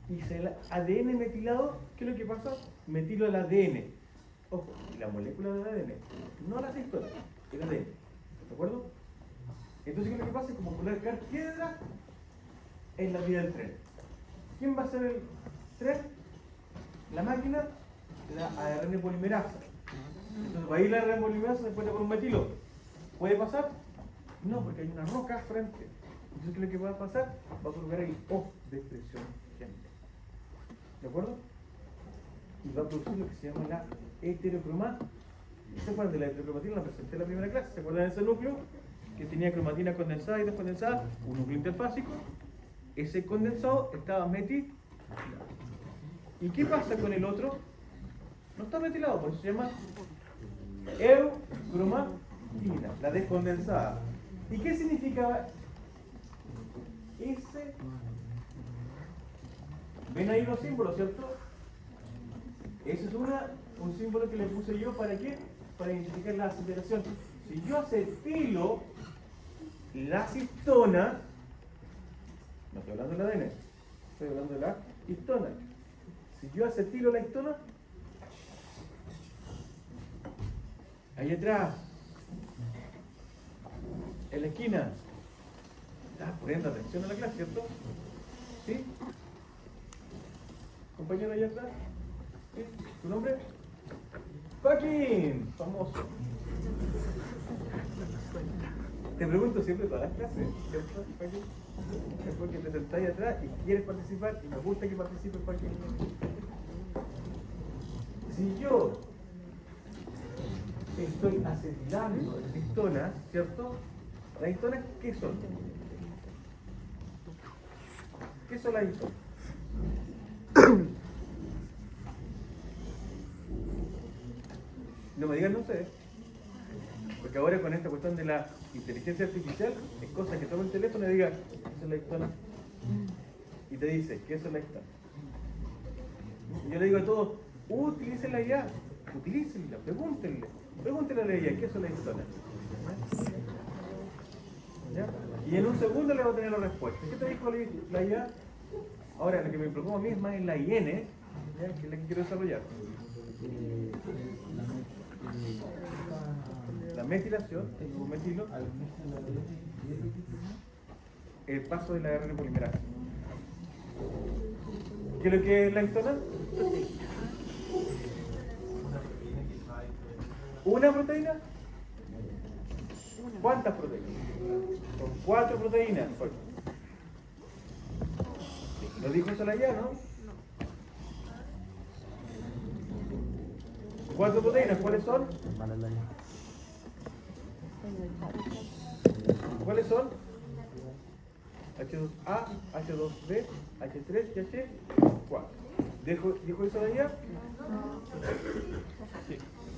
A: Y si el ADN metilado, ¿qué es lo que pasa? Metilo el ADN. Ojo, la molécula del ADN, no la citona, el ADN. ¿De acuerdo? Entonces, ¿qué es lo que pasa? Es como colocar piedra en la vía del tren. ¿Quién va a ser el tren? La máquina la ARN polimerasa. Entonces va a ir la ARN polimerasa, se encuentra con un metilo. ¿Puede pasar? No, porque hay una roca frente. Entonces, ¿qué es lo que va a pasar? Va a provocar el O de expresión génica. ¿De acuerdo? Y va a producir lo que se llama la heterocromatina. ¿Se acuerdan de la heterocromatina? La presenté en la primera clase. ¿Se acuerdan de ese núcleo? Que tenía cromatina condensada y descondensada, un núcleo interfásico. Ese condensado estaba metilado. ¿Y qué pasa con el otro? No está metilado, por eso se llama eucromatina, la descondensada. ¿Y qué significa ese? ¿Ven ahí los símbolos, cierto? Ese es un símbolo que le puse yo, ¿para qué? Para identificar la aceleración. Si yo acetilo la histona, no estoy hablando del ADN, estoy hablando de la histona. Si yo acetilo la histona, ahí atrás, en la esquina, estás poniendo atención a la clase, ¿cierto? ¿Sí? Compañero allá atrás, ¿sí? ¿Tu nombre? Joaquín, famoso. Te pregunto siempre todas las clases, ¿cierto, Joaquín? Después que te sentás ahí atrás y quieres participar, y me gusta que participes, Joaquín. Si yo estoy acetilando las histonas, ¿cierto? ¿Las histonas qué son? ¿Qué son las histonas? No me digan no sé. Porque ahora con esta cuestión de la inteligencia artificial, es cosa que toma el teléfono y diga, ¿qué es la histona? Y te dice, ¿qué es la histona? Y yo le digo a todos, utilícenla ya, utilícenla, pregúntenle a la IA, ¿qué es la histona? ¿Ya? Y en un segundo le va a tener la respuesta. ¿Qué te dijo la IA? Ahora, lo que me preocupa a mí es más en la IN, ¿ya? Que es la que quiero desarrollar. La metilación, el metilo, el paso de la ARN polimerasa. ¿Qué es lo que es la histona? ¿Una proteína? ¿Cuántas proteínas? Son 4 proteínas. ¿Lo dijo eso allá, no? 4 proteínas, ¿cuáles son? ¿Cuáles son? H2A, H2B, H3 y H4. ¿Dijo eso de allá?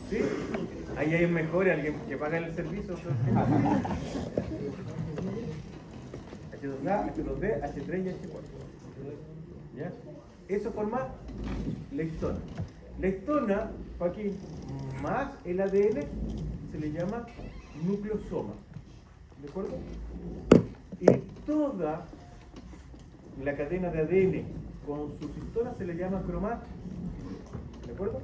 A: ¿Sí? Ahí hay un mejor, alguien que paga el servicio. H2A, H2B, H3 y H4. ¿Ya? Eso forma la histona. La histona, Joaquín, más el ADN se le llama nucleosoma. ¿De acuerdo? Y toda la cadena de ADN con sus histonas se le llama cromática. ¿De acuerdo?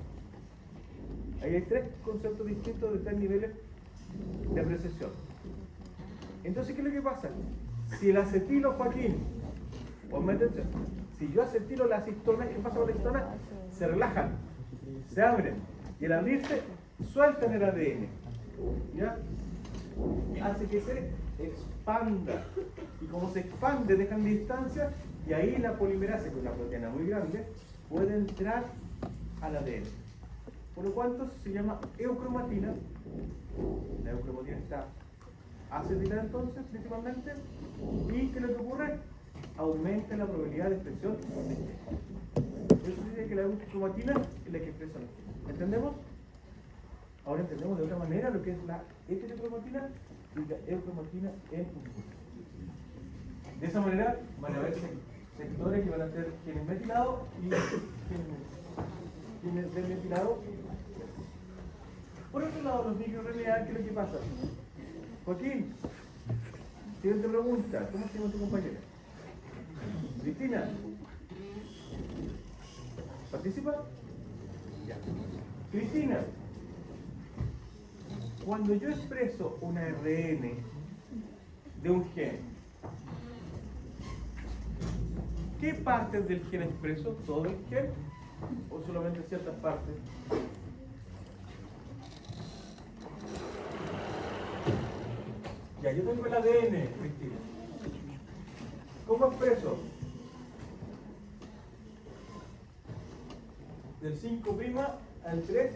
A: Ahí hay 3 conceptos distintos de 3 niveles de apreciación. Entonces, ¿qué es lo que pasa? Si el acetilo, Joaquín, ponme atención, si yo acetilo las histonas, ¿qué pasa con las histonas? Se relajan, se abren, y al abrirse, sueltan el ADN. ¿Ya? Hace que se expanda. Y como se expande, dejan distancia, y ahí la polimerasa, que es una proteína muy grande, puede entrar al ADN. Por lo cual se llama eucromatina. La eucromatina está acetilada entonces, principalmente. ¿Y qué es lo que ocurre? Aumenta la probabilidad de expresión de gen. Eso dice que la eucromatina es la que expresa los genes. ¿Entendemos? Ahora entendemos de otra manera lo que es la heterocromatina y la eucromatina en conjunto. De esa manera van a haber sectores que van a ser genes metilados y genes desmetilados. Por otro lado, los microRNA, ¿qué es lo que pasa? Joaquín, siguiente pregunta. ¿Cómo se llama tu compañera? Cristina. ¿Participa? Ya. Cristina, cuando yo expreso un ARN de un gen, ¿qué partes del gen expreso? ¿Todo el gen o solamente ciertas partes. Ya, yo tengo el ADN, Cristina. ¿Cómo expreso? Del 5' al 3',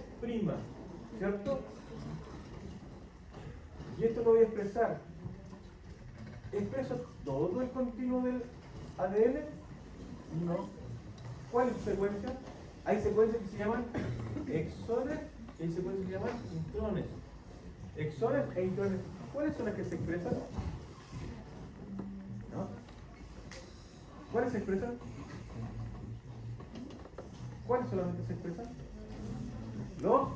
A: ¿cierto? Y esto lo voy a expresar. ¿Expreso todo el continuo del ADN? No. ¿Cuál es la secuencia? Hay secuencias que se llaman exones y hay secuencias que se llaman intrones. Exones e intrones. ¿Cuáles son las que se expresan? ¿No? ¿Cuáles se expresan? ¿Cuáles solamente se expresan? Los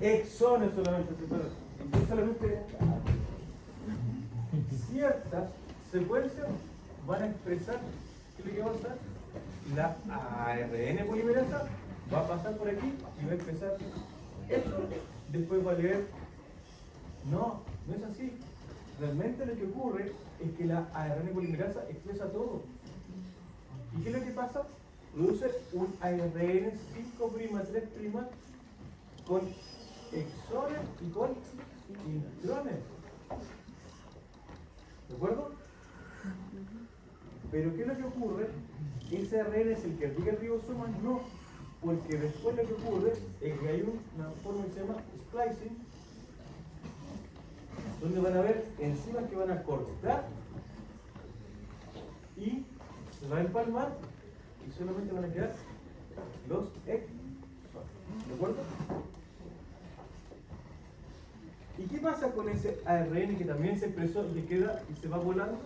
A: exones solamente se expresan. Entonces solamente ciertas secuencias van a expresar, ¿qué es lo que va a pasar? La ARN polimerasa va a pasar por aquí y va a expresar esto, después va a leer. No, no es así. Realmente lo que ocurre es que la ARN polimerasa expresa todo. ¿Y qué es lo que pasa? Produce un ARN 5', 3' con exones y con intrones. ¿De acuerdo? Pero ¿qué es lo que ocurre? Ese ARN es el que aplica el ribosoma, no, porque después lo que ocurre es que hay una forma que se llama splicing, donde van a haber enzimas que van a cortar y se va a empalmar y solamente van a quedar los exones. ¿De acuerdo? ¿Y qué pasa con ese ARN que también se expresó y que queda y se va volando?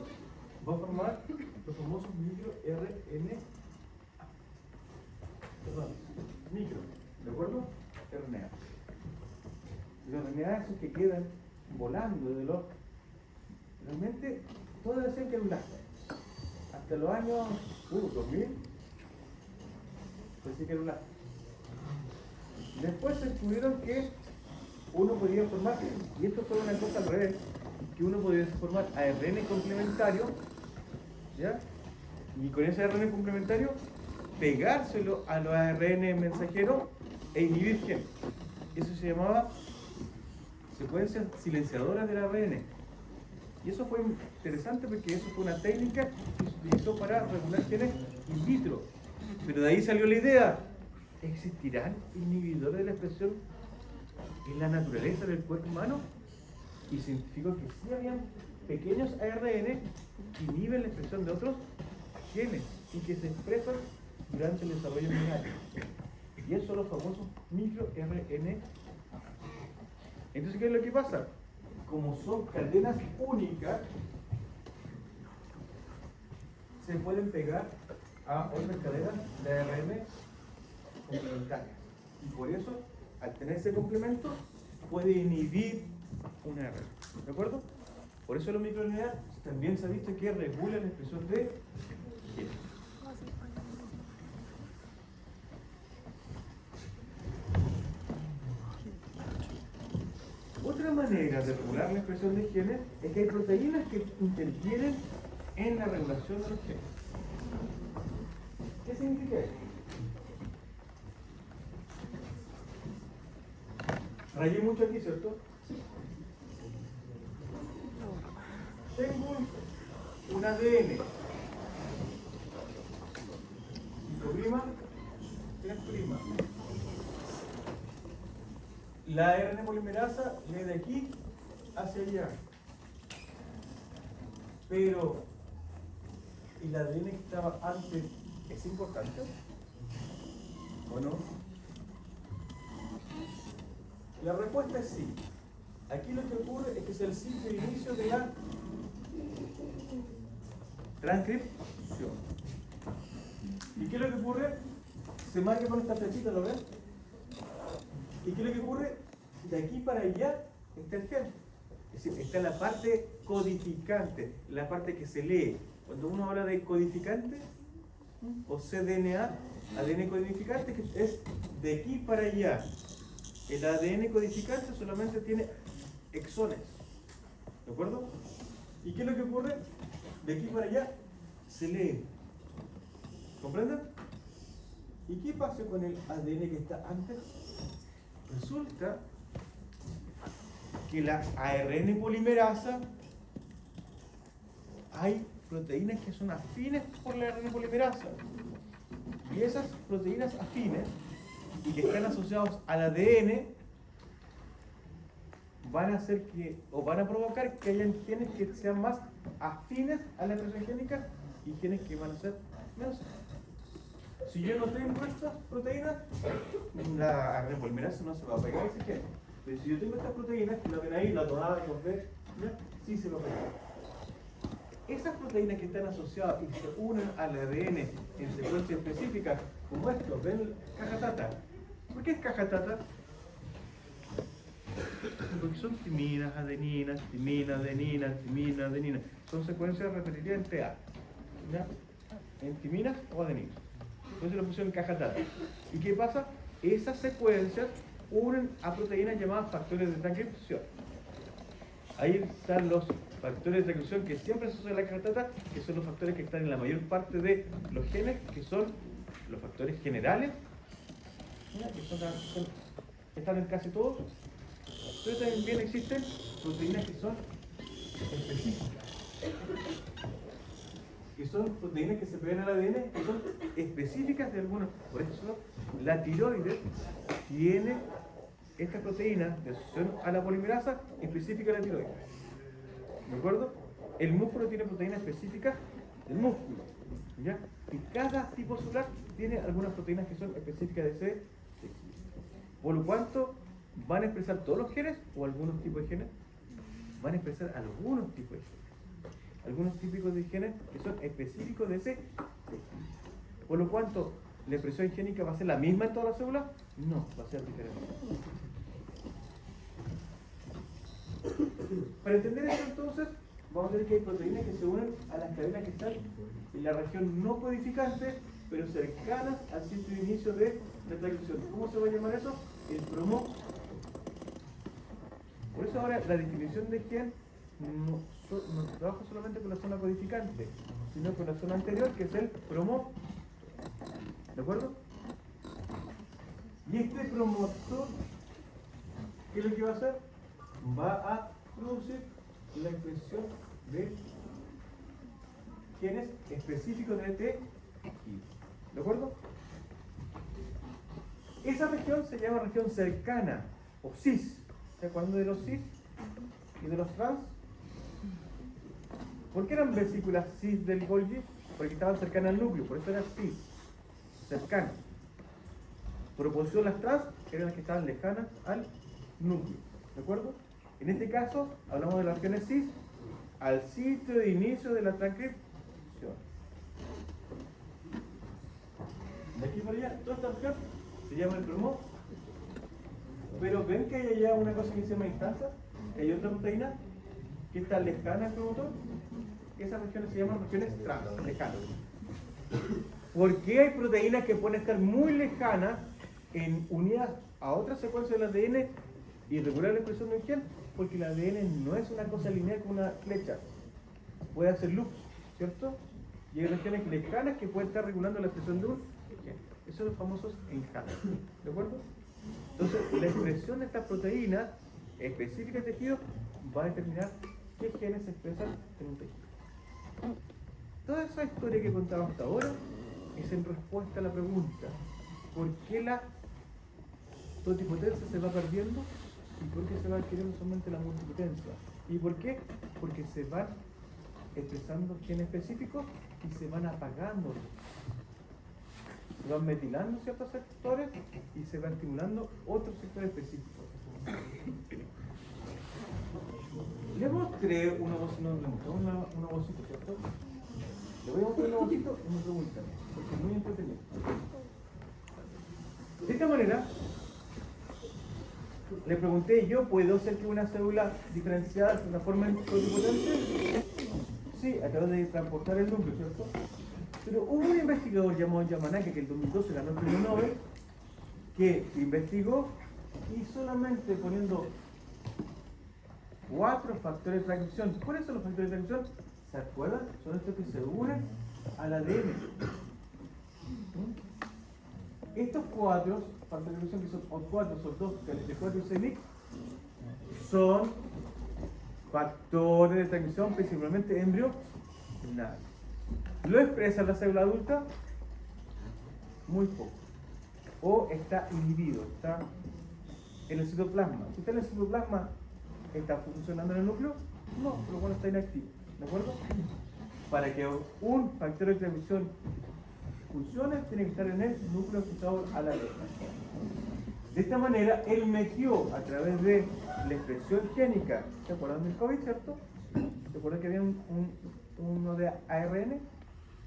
A: Va a formar los famosos microRNA. Perdón, micro, ¿de acuerdo? RNA. Los RNA esos que quedan volando desde los... Realmente, todo decían que era un lastre. Hasta los años 2000, decían que era un lastre. Después se descubrieron que uno podía formar, y esto fue una cosa al revés, que uno podía formar ARN complementario, ¿ya? Y con ese ARN complementario pegárselo a los ARN mensajeros e inhibir genes. Eso se llamaba secuencias silenciadoras del ARN. Y eso fue interesante porque eso fue una técnica que se utilizó para regular genes in vitro. Pero de ahí salió la idea: ¿existirán inhibidores de la expresión en la naturaleza del cuerpo humano? Y se identificó que sí habían pequeños ARN que inhiben la expresión de otros genes y que se expresan durante el desarrollo embrionario. Y esos son los famosos microRNA. Entonces, ¿qué es lo que pasa? Como son cadenas únicas, se pueden pegar a otras cadenas de ARN complementarias. Y por eso, al tener ese complemento, puede inhibir un ARN. ¿De acuerdo? Por eso los microRNA también se ha visto que regulan la expresión de genes. Otra manera de regular la expresión de genes es que hay proteínas que interfieren en la regulación de los genes. ¿Qué significa eso? Rayé mucho aquí, ¿cierto? Tengo un ADN. 5', 3'. La ARN polimerasa lee de aquí hacia allá. Pero el ADN que estaba antes es importante, ¿o no? La respuesta es sí. Aquí lo que ocurre es que es el sitio de inicio de la transcripción. ¿Y qué es lo que ocurre? Se marca con esta flechita, ¿lo ven? ¿Y qué es lo que ocurre? De aquí para allá está el gen. Es decir, está la parte codificante, la parte que se lee. Cuando uno habla de codificante o cDNA, ADN codificante, que es de aquí para allá. El ADN codificante solamente tiene exones. ¿De acuerdo? ¿Y qué es lo que ocurre? De aquí para allá se lee. ¿Comprenden? ¿Y qué pasa con el ADN que está antes? Resulta que la ARN polimerasa, hay proteínas que son afines por la ARN polimerasa. Y esas proteínas afines y que están asociados al ADN van a hacer que, o van a provocar que hayan genes que sean más afines a la expresión génica y genes que van a ser menos. Si yo no tengo estas proteínas, la ARN polimerasa no se va a pegar a ese gen. Pero si yo tengo estas proteínas, que la ven ahí, la tomada y los ve, sí se va a pegar. Esas proteínas que están asociadas y se unen al ADN en secuencias específicas, como esto, ven caja tata. ¿Por qué es caja tata? Porque son timinas, adeninas, timina, adenina, timina, adenina. Son secuencias repetidas en TA. ¿Ya? En timinas o adeninas. Entonces lo pusieron en caja tata. ¿Y qué pasa? Esas secuencias unen a proteínas llamadas factores de transcripción. Ahí están los factores de transcripción que siempre se asocian a la caja tata, que son los factores que están en la mayor parte de los genes, que son los factores generales, ¿ya? Que están en casi todos. Pero también existen proteínas que son específicas, que son proteínas que se pegan al ADN, que son específicas de algunos. Por eso la tiroides tiene estas proteínas de asociación a la polimerasa específica de la tiroides. ¿De acuerdo? El músculo tiene proteínas específicas del músculo, ¿ya? Y cada tipo celular tiene algunas proteínas que son específicas de ese tejido. Por lo cuanto, ¿van a expresar todos los genes o algunos tipos de genes? Van a expresar algunos tipos de genes. Algunos tipos de genes que son específicos de ese tejido. Por lo cuanto, ¿la expresión génica va a ser la misma en todas las células? No, va a ser diferente. Para entender esto entonces, vamos a ver que hay proteínas que se unen a las cadenas que están en la región no codificante, pero cercanas al sitio de inicio de la transcripción. ¿Cómo se va a llamar eso? El promo. Por eso ahora la definición de gen no trabaja solamente con la zona codificante, sino con la zona anterior, que es el promotor. ¿De acuerdo? Y este promotor, ¿qué es lo que va a hacer? Va a producir la expresión de genes específicos de este tejido. ¿De acuerdo? Esa región se llama región cercana, o cis. ¿Se acuerdan de los cis y de los trans? ¿Por qué eran vesículas cis del Golgi? Porque estaban cercanas al núcleo, por eso eran cis, cercanas. Proporción las trans eran las que estaban lejanas al núcleo. ¿De acuerdo? En este caso, hablamos de las regiones cis al sitio de inicio de la transcripción. De aquí para allá, toda esta región se llama el promotor. Pero ven que hay allá una cosa que se llama instancia, que hay otra proteína que está lejana al promotor. Esas regiones se llaman regiones trans, lejanas. ¿Por qué hay proteínas que pueden estar muy lejanas unidas a otra secuencia del ADN y regular la expresión de un gen? Porque el ADN no es una cosa lineal como una flecha. Puede hacer loops, ¿cierto? Y hay regiones lejanas que pueden estar regulando la expresión de un gen. Esos son los famosos enjames. ¿De acuerdo? Entonces, la expresión de estas proteínas específicas del tejido va a determinar qué genes se expresan en un tejido. Toda esa historia que contaba hasta ahora es en respuesta a la pregunta: ¿por qué la totipotencia se va perdiendo? ¿Y por qué se va adquiriendo solamente la multipotencia? ¿Y por qué? Porque se van expresando genes específicos y se van apagando. Se van metilando ciertos sectores y se van estimulando otros sectores específicos. Le mostré una bocina, una bocita, ¿cierto? Le voy a mostrar una bocita y me preguntan, porque es muy entretenido. De esta manera, le pregunté yo, ¿puedo ser que una célula diferenciada se transforme en pluripotente? Sí, a través de transportar el núcleo, ¿cierto? Pero hubo un investigador llamado Yamanaka, que en el 2012 ganó el premio Nobel, que investigó y solamente poniendo 4 factores de transcripción. ¿Cuáles son los factores de transcripción? ¿Se acuerdan? Son estos que se unen al ADN. Estos cuatro factores de transcripción, que son O4, SOL2, KLT4 y CEMIC, son factores de transmisión principalmente embrionarios. ¿Lo expresa la célula adulta? Muy poco. O está inhibido, está en el citoplasma. Si está en el citoplasma, ¿está funcionando en el núcleo? No, pero bueno, está inactivo. ¿De acuerdo? Para que un factor de transmisión funcione, tiene que estar en el núcleo asociado a la letra. De esta manera, él metió a través de la expresión génica, ¿se acuerdan del COVID, cierto? ¿Se acuerdan que había uno de ARN?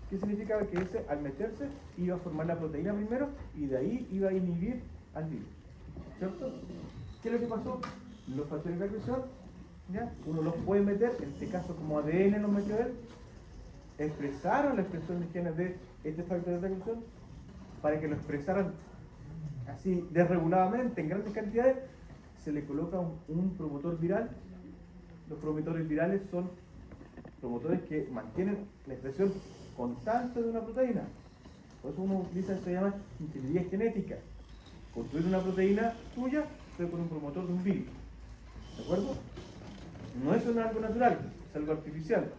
A: ¿Qué significaba? Que ese, al meterse, iba a formar la proteína primero y de ahí iba a inhibir al virus, ¿cierto? ¿Qué es lo que pasó? Los factores de transcripción, ¿ya? Uno los puede meter, en este caso como ADN los metió él, expresaron la expresión de genes de este factor de transcripción para que lo expresaran así desreguladamente en grandes cantidades. Se le coloca un promotor viral. Los promotores virales son promotores que mantienen la expresión constante de una proteína. Por eso uno utiliza esto que se llama ingeniería genética. Construir una proteína tuya pero con un promotor de un virus. ¿De acuerdo? No es algo natural, es algo artificial.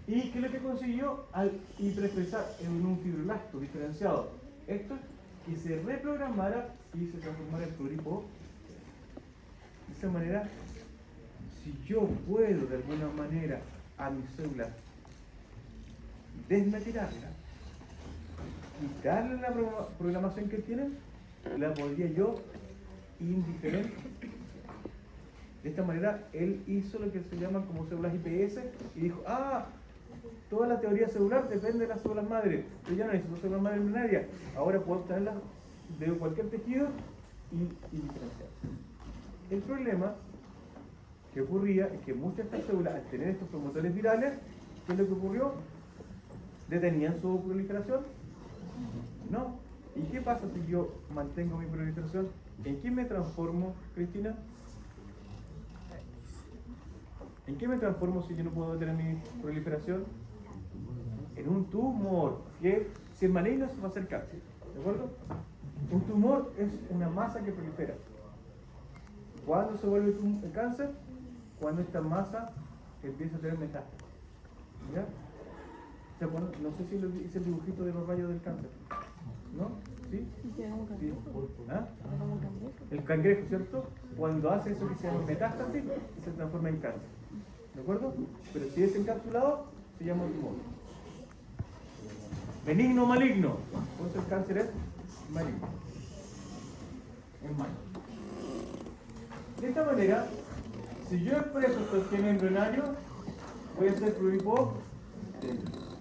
A: ¿Y qué es lo que consiguió al hiperexpresar en un fibroblasto diferenciado? Esto, que se reprogramara y se transformara en pluripodio. De esa manera, si yo puedo de alguna manera a mis células desmetilarla, quitarle la programación que tienen, la podría yo indiferente. De esta manera, él hizo lo que se llaman como células IPS y dijo, toda la teoría celular depende de las células madre. Yo ya no necesito células madre embrionarias. Ahora puedo obtenerlas de cualquier tejido y diferenciar. El problema que ocurría es que muchas de estas células, al tener estos promotores virales, ¿qué es lo que ocurrió? ¿Detenían su proliferación? No. ¿Y qué pasa si yo mantengo mi proliferación? ¿En qué me transformo, Cristina? ¿En qué me transformo si yo no puedo detener mi proliferación? En un tumor, que si es maligno se va a hacer cáncer, ¿de acuerdo? Un tumor es una masa que prolifera. ¿Cuándo se vuelve el cáncer? Cuando esta masa empieza a tener metástasis. ¿Ya? ¿Se acuerdan? No sé si hice el dibujito de los rayos del cáncer. ¿No? ¿Sí? Sí. ¿Ah? El cangrejo, ¿cierto? Cuando hace eso que se llama metástasis, se transforma en cáncer. ¿De acuerdo? Pero si es encapsulado, se llama tumor. Benigno o maligno. Entonces el cáncer es maligno. Es malo. De esta manera, si yo expreso estos genes embrionarios, voy a ser pluripodio.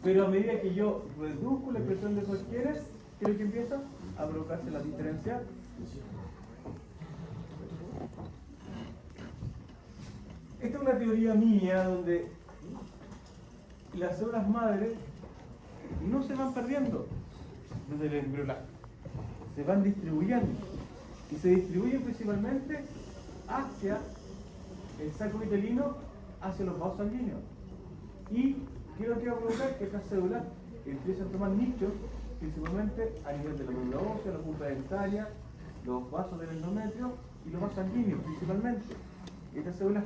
A: Pero a medida que yo reduzco la expresión de esos genes, ¿qué es lo que empieza? A provocarse la diferencial. Esta es una teoría mía donde las células madres no se van perdiendo desde el embriolaje, se van distribuyendo y se distribuyen principalmente hacia el saco vitelino, hacia los vasos sanguíneos. ¿Y qué es lo que va a provocar? Que estas células empiezan a tomar nichos, principalmente a nivel de la médula ósea, la punta dentaria, los vasos del endometrio y los vasos sanguíneos principalmente. Estas células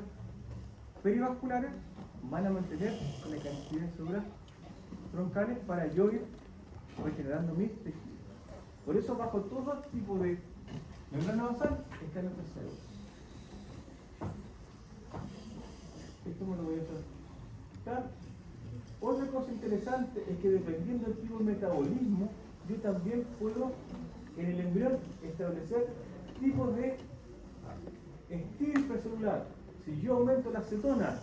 A: perivasculares van a mantener la cantidad de células troncales para yo ir regenerando mis tejidos. Por eso bajo todo tipo de membrana basal están nuestras células. Esto me lo voy a tratar. Otra cosa interesante es que dependiendo del tipo de metabolismo, yo también puedo en el embrión establecer tipos de estirpe celular. Si yo aumento la acetona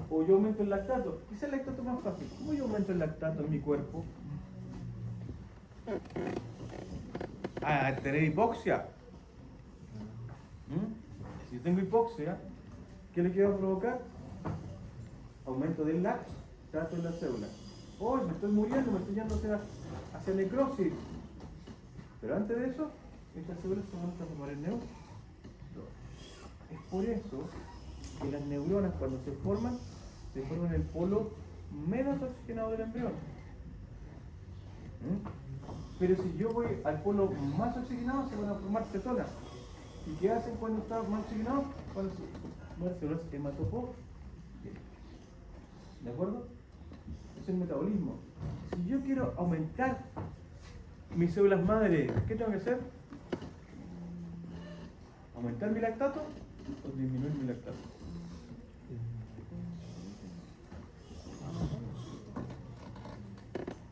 A: o yo aumento el lactato, quizá el lactato es más fácil. ¿Cómo yo aumento el lactato en mi cuerpo? Tener hipoxia. Si tengo hipoxia, ¿qué le quiero provocar? Aumento del lactato en la célula. Oh, me estoy muriendo, me estoy yendo hacia necrosis. Pero antes de eso, estas células se van a transformar en neuronas. Es por eso que las neuronas, cuando se forman en el polo menos oxigenado del embrión. Pero si yo voy al polo más oxigenado, se van a formar cetonas. ¿Y qué hacen cuando está más oxigenado? Cuando se mueren células hematopoiesis. ¿De acuerdo? Es el metabolismo. Si yo quiero aumentar mis células madre, ¿qué tengo que hacer? ¿Aumentar mi lactato o disminuir mi lactato?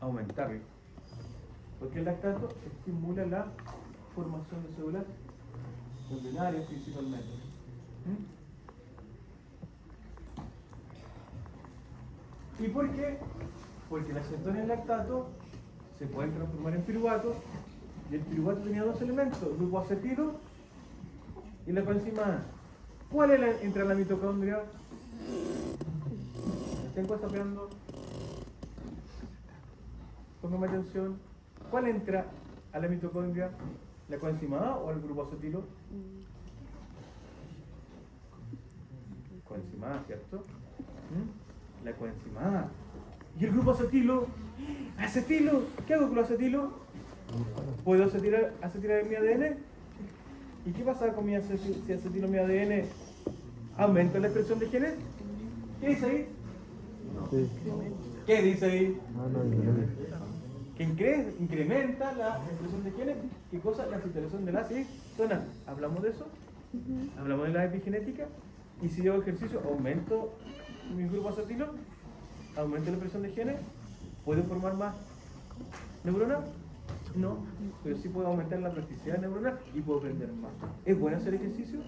A: Aumentarlo. Porque el lactato estimula la formación de células embrionarias principalmente. ¿Y por qué? Porque las cetonas y el lactato se pueden transformar en piruvato, y el piruvato tenía dos elementos, el grupo acetilo y la coenzima A. ¿Cuál entra en la mitocondria? ¿Estén sapeando? Póngame atención. ¿Cuál entra a la mitocondria? ¿La coenzima A o el grupo acetilo? Coenzima A, ¿cierto? La coenzima A. ¿Y el grupo acetilo? ¿Acetilo? ¿Qué hago con el acetilo? ¿Puedo acetilar en mi ADN? ¿Y qué pasa con mi si acetilo en mi ADN? ¿Aumenta la expresión de genes? ¿Qué dice ahí?
B: Sí.
A: ¿Qué dice ahí?
B: No.
A: Que incrementa la expresión de genes. ¿Qué cosa? La acetilación de la cetona. ¿Hablamos de eso? ¿Hablamos de la epigenética? ¿Y si yo hago ejercicio, aumento mi grupo acetilo? ¿Aumenta la expresión de genes? ¿Puedo formar más neuronas? No, pero sí puedo aumentar la plasticidad neuronal y puedo aprender más. ¿Es bueno hacer ejercicio?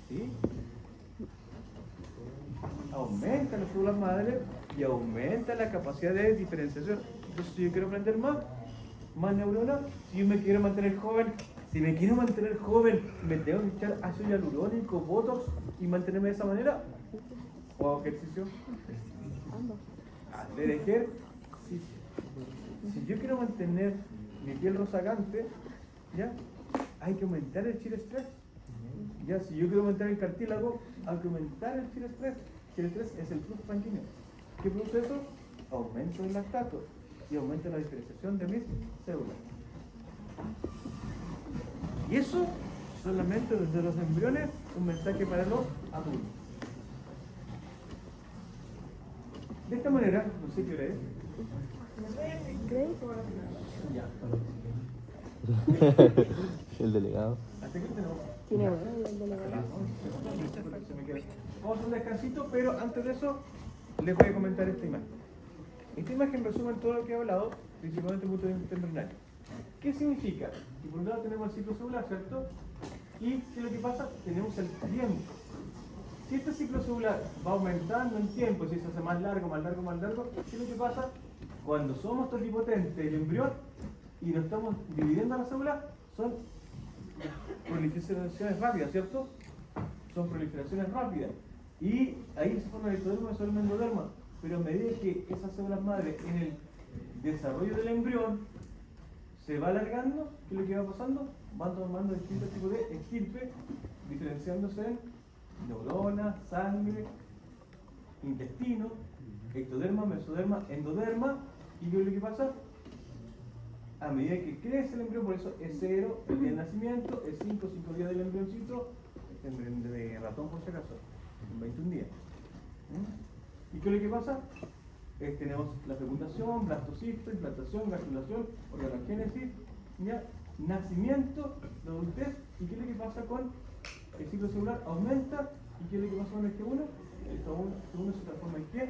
A: Sí. Aumenta las células madre y aumenta la capacidad de diferenciación. Entonces, si yo quiero aprender más neuronas, si yo me quiero mantener joven, me tengo que echar ácido hialurónico, botox y mantenerme de esa manera. ¿O hago ejercicio? Hacer ejercicio. Si yo quiero mantener mi piel rozagante, ¿ya? Hay que aumentar el chiroestrés. Ya, si yo quiero aumentar el cartílago, hay que aumentar el chiroestrés. Chiroestrés es el flujo sanguíneo. ¿Qué produce eso? Aumento del lactato y aumenta la diferenciación de mis células. Y eso solamente desde los embriones, un mensaje para los adultos. De esta manera, no sé qué hora es. Ya.
B: El delegado.
A: ¿Hasta qué tenemos?
C: Tiene bueno el delegado.
A: Vamos a hacer un descansito, pero antes de eso les voy a comentar esta imagen. Esta imagen resume todo lo que he hablado, principalmente desde el punto de vista embrionario. ¿Qué significa? Que por un lado tenemos el ciclo celular, ¿cierto? ¿Y qué es lo que pasa? Tenemos el tiempo. Si este ciclo celular va aumentando en tiempo, si se hace más largo, ¿qué es lo que pasa? Cuando somos totipotentes el embrión y nos estamos dividiendo las células, son proliferaciones rápidas, ¿cierto? Son proliferaciones rápidas. Y ahí se forma el ectoderma, mesoderma, endoderma. Pero a medida que esas células madres en el desarrollo del embrión se va alargando, ¿qué es lo que va pasando? Van tomando distintos tipos de estirpe, diferenciándose en neuronas, sangre, intestino, ectoderma, mesoderma, endoderma. ¿Y qué es lo que pasa? A medida que crece el embrión, por eso es 0 el día de nacimiento, es 5 días del embrioncito, embrión de ratón por si acaso, 21 días. ¿Y qué es lo que pasa? Tenemos la fecundación, blastocisto, implantación, gastrulación, organogénesis, nacimiento, la adultez. ¿Y qué es lo que pasa con el ciclo celular? Aumenta. ¿Y qué es lo que pasa con el G1? El G1 se transforma en G.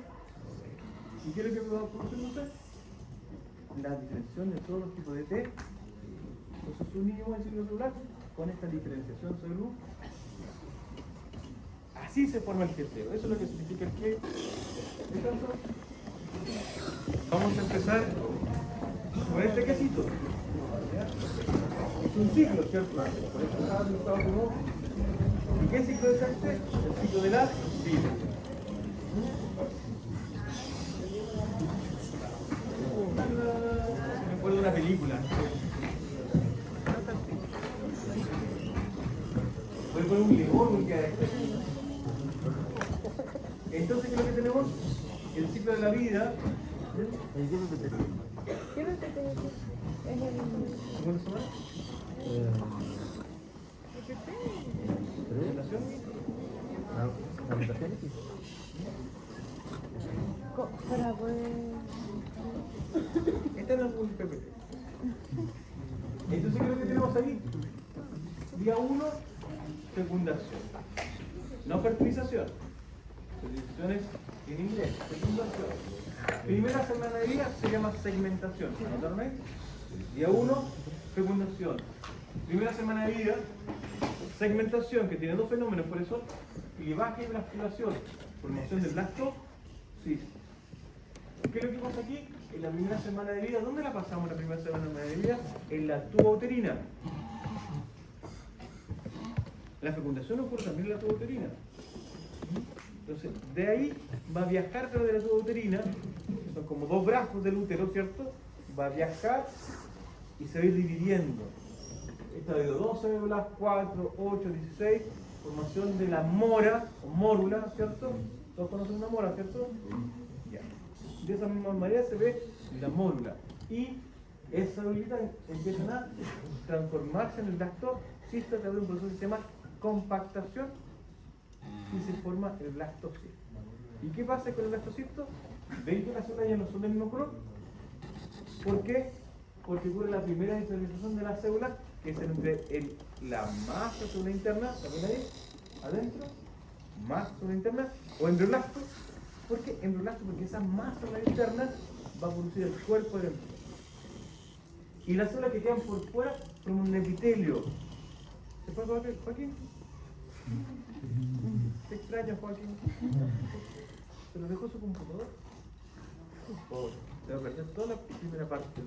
A: ¿Y qué es lo que va produciéndose? La diferenciación de todos los tipos de T. Entonces unimos el ciclo celular con esta diferenciación celular. Así se forma el GCO. Eso es lo que significa el G. Entonces, vamos a empezar con este quesito. Es un ciclo, ¿cierto? Por eso estaba dibujado como. ¿Y qué ciclo es este? El ciclo de la vida. Me acuerdo de una película. Voy a poner un león, un que. Entonces, ¿qué es lo que tenemos? El ciclo de la vida.
C: Es el...
A: ¿Segunda semana? ¿Fecundación?
B: ¿La mutación X?
C: Para poder...
A: Está en algún PPT. Entonces, ¿qué es lo que tenemos ahí? Día 1, fecundación. No fertilización. Fertilización es en inglés, fecundación. Primera semana de vida se llama segmentación. ¿Anotaron ahí? Día 1, fecundación. Primera semana de vida, segmentación, que tiene dos fenómenos, por eso, clivaje y blastulación, formación del blastocisto. ¿Qué es lo que pasa aquí? En la primera semana de vida, ¿dónde la pasamos la primera semana de vida? En la tuba uterina. La fecundación ocurre también en la tuba uterina. Entonces, de ahí va a viajar a través de la tuba uterina, que son como dos brazos del útero, ¿cierto? Va a viajar y se va a ir dividiendo. Estadio 2 células, 4, 8, 16, formación de la mora o mórula, ¿cierto? Todos conocen una mora, ¿cierto? Ya. De esa misma manera se ve la mórula. Y esas células empiezan a transformarse en el blastocisto a través de un proceso que se llama compactación y se forma el blastocisto. ¿Y qué pasa con el blastocisto? ¿Ven que las células ya no son del mismo color? ¿Por qué? Porque ocurre la primera diferenciación de las células, que es entre la masa celular interna, ¿también ahí? Adentro, masa celular interna, o embrioblasto. ¿Por qué embrioblasto? Porque esa masa celular interna va a producir el cuerpo del embrión. Y las células que quedan por fuera forman un epitelio. ¿Se fue, Joaquín? ¿Te extraña, Joaquín? ¿Se lo dejó su computador? Pobre, se va a perder toda la primera parte.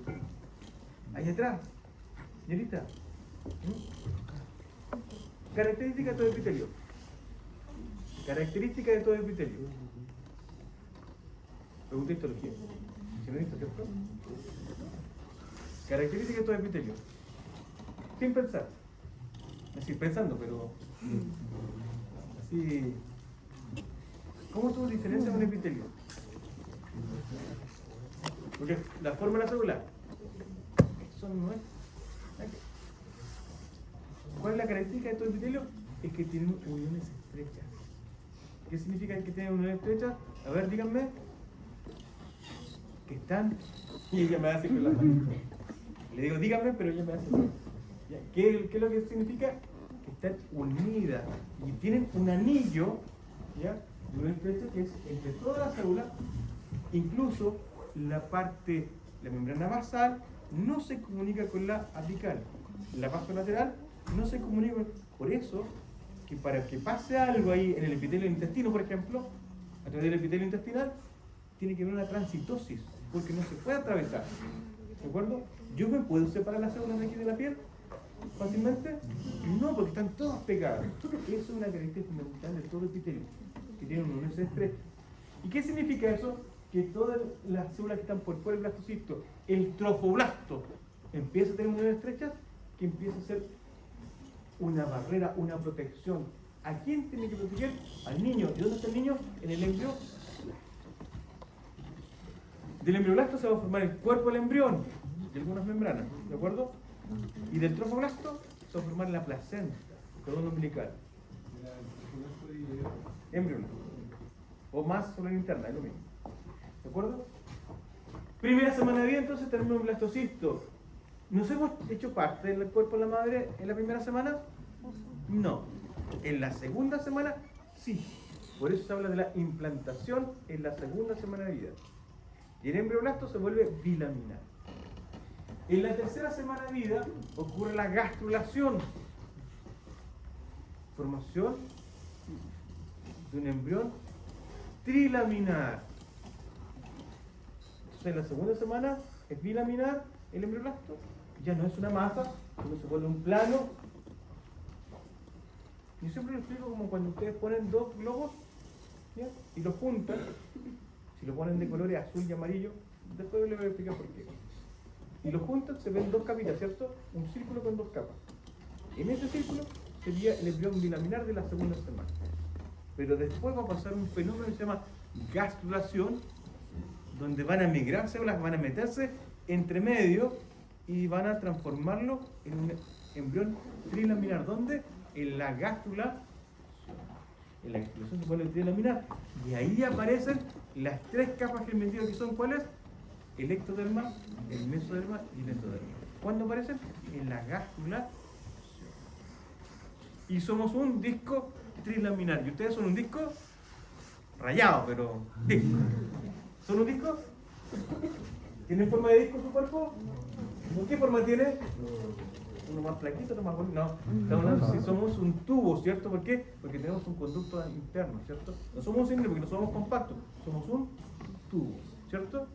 A: Ahí atrás, señorita. Característica de todo epitelio. Característica de todo epitelio. Pregunta histología. Señorita, ¿cierto? Característica de todo epitelio. Sin pensar. Así, pensando, pero así. ¿Cómo tú diferencias un epitelio? Porque la forma de la célula, eso no es. ¿Cuál es la característica de todo epitelio? Es que tienen uniones estrechas. ¿Qué significa que tienen uniones estrechas? A ver, díganme. Que están. Y ella me hace con la mano. Le digo, díganme, pero ella me hace. ¿Qué es lo que significa? Que están unidas y tienen un anillo, ¿ya? De una estrecha que es entre todas las células, incluso la membrana basal no se comunica con la apical. La vasolateral no se comunica. Por eso, que para que pase algo ahí en el epitelio del intestino, por ejemplo, a través del epitelio intestinal, tiene que haber una transitosis, porque no se puede atravesar. ¿De acuerdo? ¿Yo me puedo separar las células de aquí de la piel fácilmente? No, porque están todas pegadas. Eso es una característica fundamental de todo epitelio, que tiene un unión estrecha. ¿Y qué significa eso? Que todas las células que están por fuera del blastocisto, el trofoblasto, empieza a tener uniones estrechas, que empieza a ser una barrera, una protección. ¿A quién tiene que proteger? Al niño. ¿Y dónde está el niño? En el embrión. Del embrioblasto se va a formar el cuerpo del embrión y algunas membranas, ¿de acuerdo? Y del trofoblasto se va a formar la placenta, el cordón umbilical. Embrioblasto. O más celular interna, es lo mismo. ¿De acuerdo? Primera semana de vida, entonces tenemos un blastocisto. ¿Nos hemos hecho parte del cuerpo de la madre en la primera semana? No. En la segunda semana, sí. Por eso se habla de la implantación en la segunda semana de vida. Y el embrioblasto se vuelve bilaminar. En la tercera semana de vida ocurre la gastrulación. Formación de un embrión trilaminar. Entonces en la segunda semana es bilaminar el embrioblasto. Ya no es una masa, sino se vuelve un plano. Yo siempre lo explico como cuando ustedes ponen dos globos, ¿ya? Y los juntan. Si lo ponen de colores azul y amarillo, después les voy a explicar por qué. Y los juntan, se ven dos capitas, ¿cierto? Un círculo con dos capas. En ese círculo sería el embrión bilaminar de la segunda semana. Pero después va a pasar un fenómeno que se llama gastrulación, donde van a migrar células, van a meterse entre medio y van a transformarlo en un embrión trilaminar. ¿Dónde? En la gástrula. En la gastrulación se vuelve trilaminar. Y ahí aparecen las tres capas germinativas que son ¿cuáles? El ectoderma, el mesoderma y el endoderma. ¿Cuándo aparecen? En la gástrula. Y somos un disco trilaminar. Y ustedes son un disco rayado, pero disco. ¿Son un disco? ¿Tienen forma de disco su cuerpo? ¿Qué forma tiene? Uno más flaquito, otro más bonito. No, estamos hablando si somos un tubo, ¿cierto? ¿Por qué? Porque tenemos un conducto interno, ¿cierto? No somos un cilindro porque no somos compactos, somos un tubo, ¿cierto?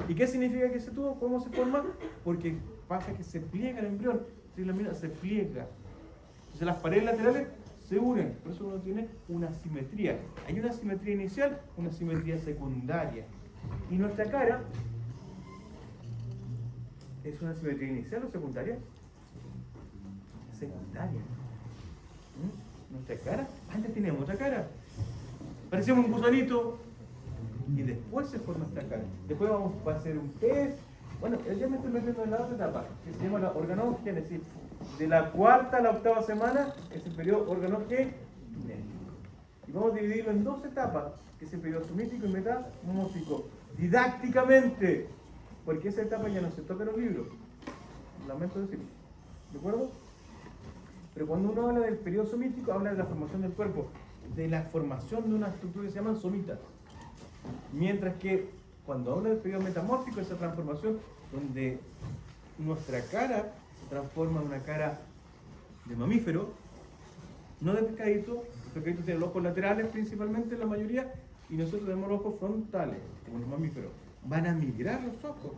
A: ¿Y qué significa que ese tubo? ¿Cómo se forma? Porque pasa que se pliega el embrión, trilaminar se pliega. Entonces las paredes laterales se unen, por eso uno tiene una simetría. Hay una simetría inicial, una simetría secundaria. Y nuestra cara ¿es una simetría inicial o secundaria? Secundaria. Nuestra cara, antes teníamos otra cara. Parecíamos un gusanito y después se forma esta cara. Después vamos a hacer un pez. Bueno, ya me estoy metiendo en la otra etapa, que se llama la organogénesis. De la 4ª a la 8ª semana es el periodo organogénico. Y vamos a dividirlo en 2 etapas, que es el periodo somítico y metamórfico. Didácticamente, porque esa etapa ya no se toca en los libros. Lamento decirlo. ¿De acuerdo? Pero cuando uno habla del periodo somítico, habla de la formación del cuerpo, de la formación de una estructura que se llaman somitas. Mientras que cuando habla del periodo metamórfico, esa transformación donde nuestra cara se transforma en una cara de mamífero, no de pescadito. El pescadito tiene los ojos laterales principalmente, la mayoría, y nosotros tenemos los ojos frontales, como los mamíferos. Van a migrar los ojos.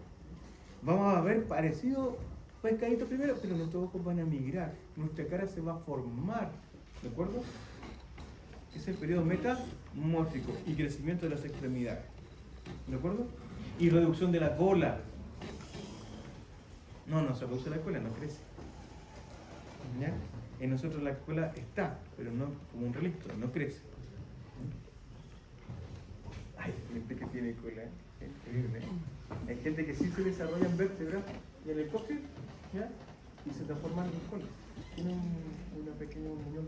A: Vamos a ver parecido pescadito primero, pero nuestros ojos van a migrar. Nuestra cara se va a formar. ¿De acuerdo? Es el periodo metamórfico y crecimiento de las extremidades. ¿De acuerdo? Y reducción de la cola. No se reduce la cola, no crece. ¿Ya? En nosotros la cola está, pero no como un relicto, no crece. Hay gente que tiene cola, es increíble. Hay gente que sí se desarrolla en vértebras y en el coxis, ¿ya? Y se transforman en cola. Tiene una pequeña unión.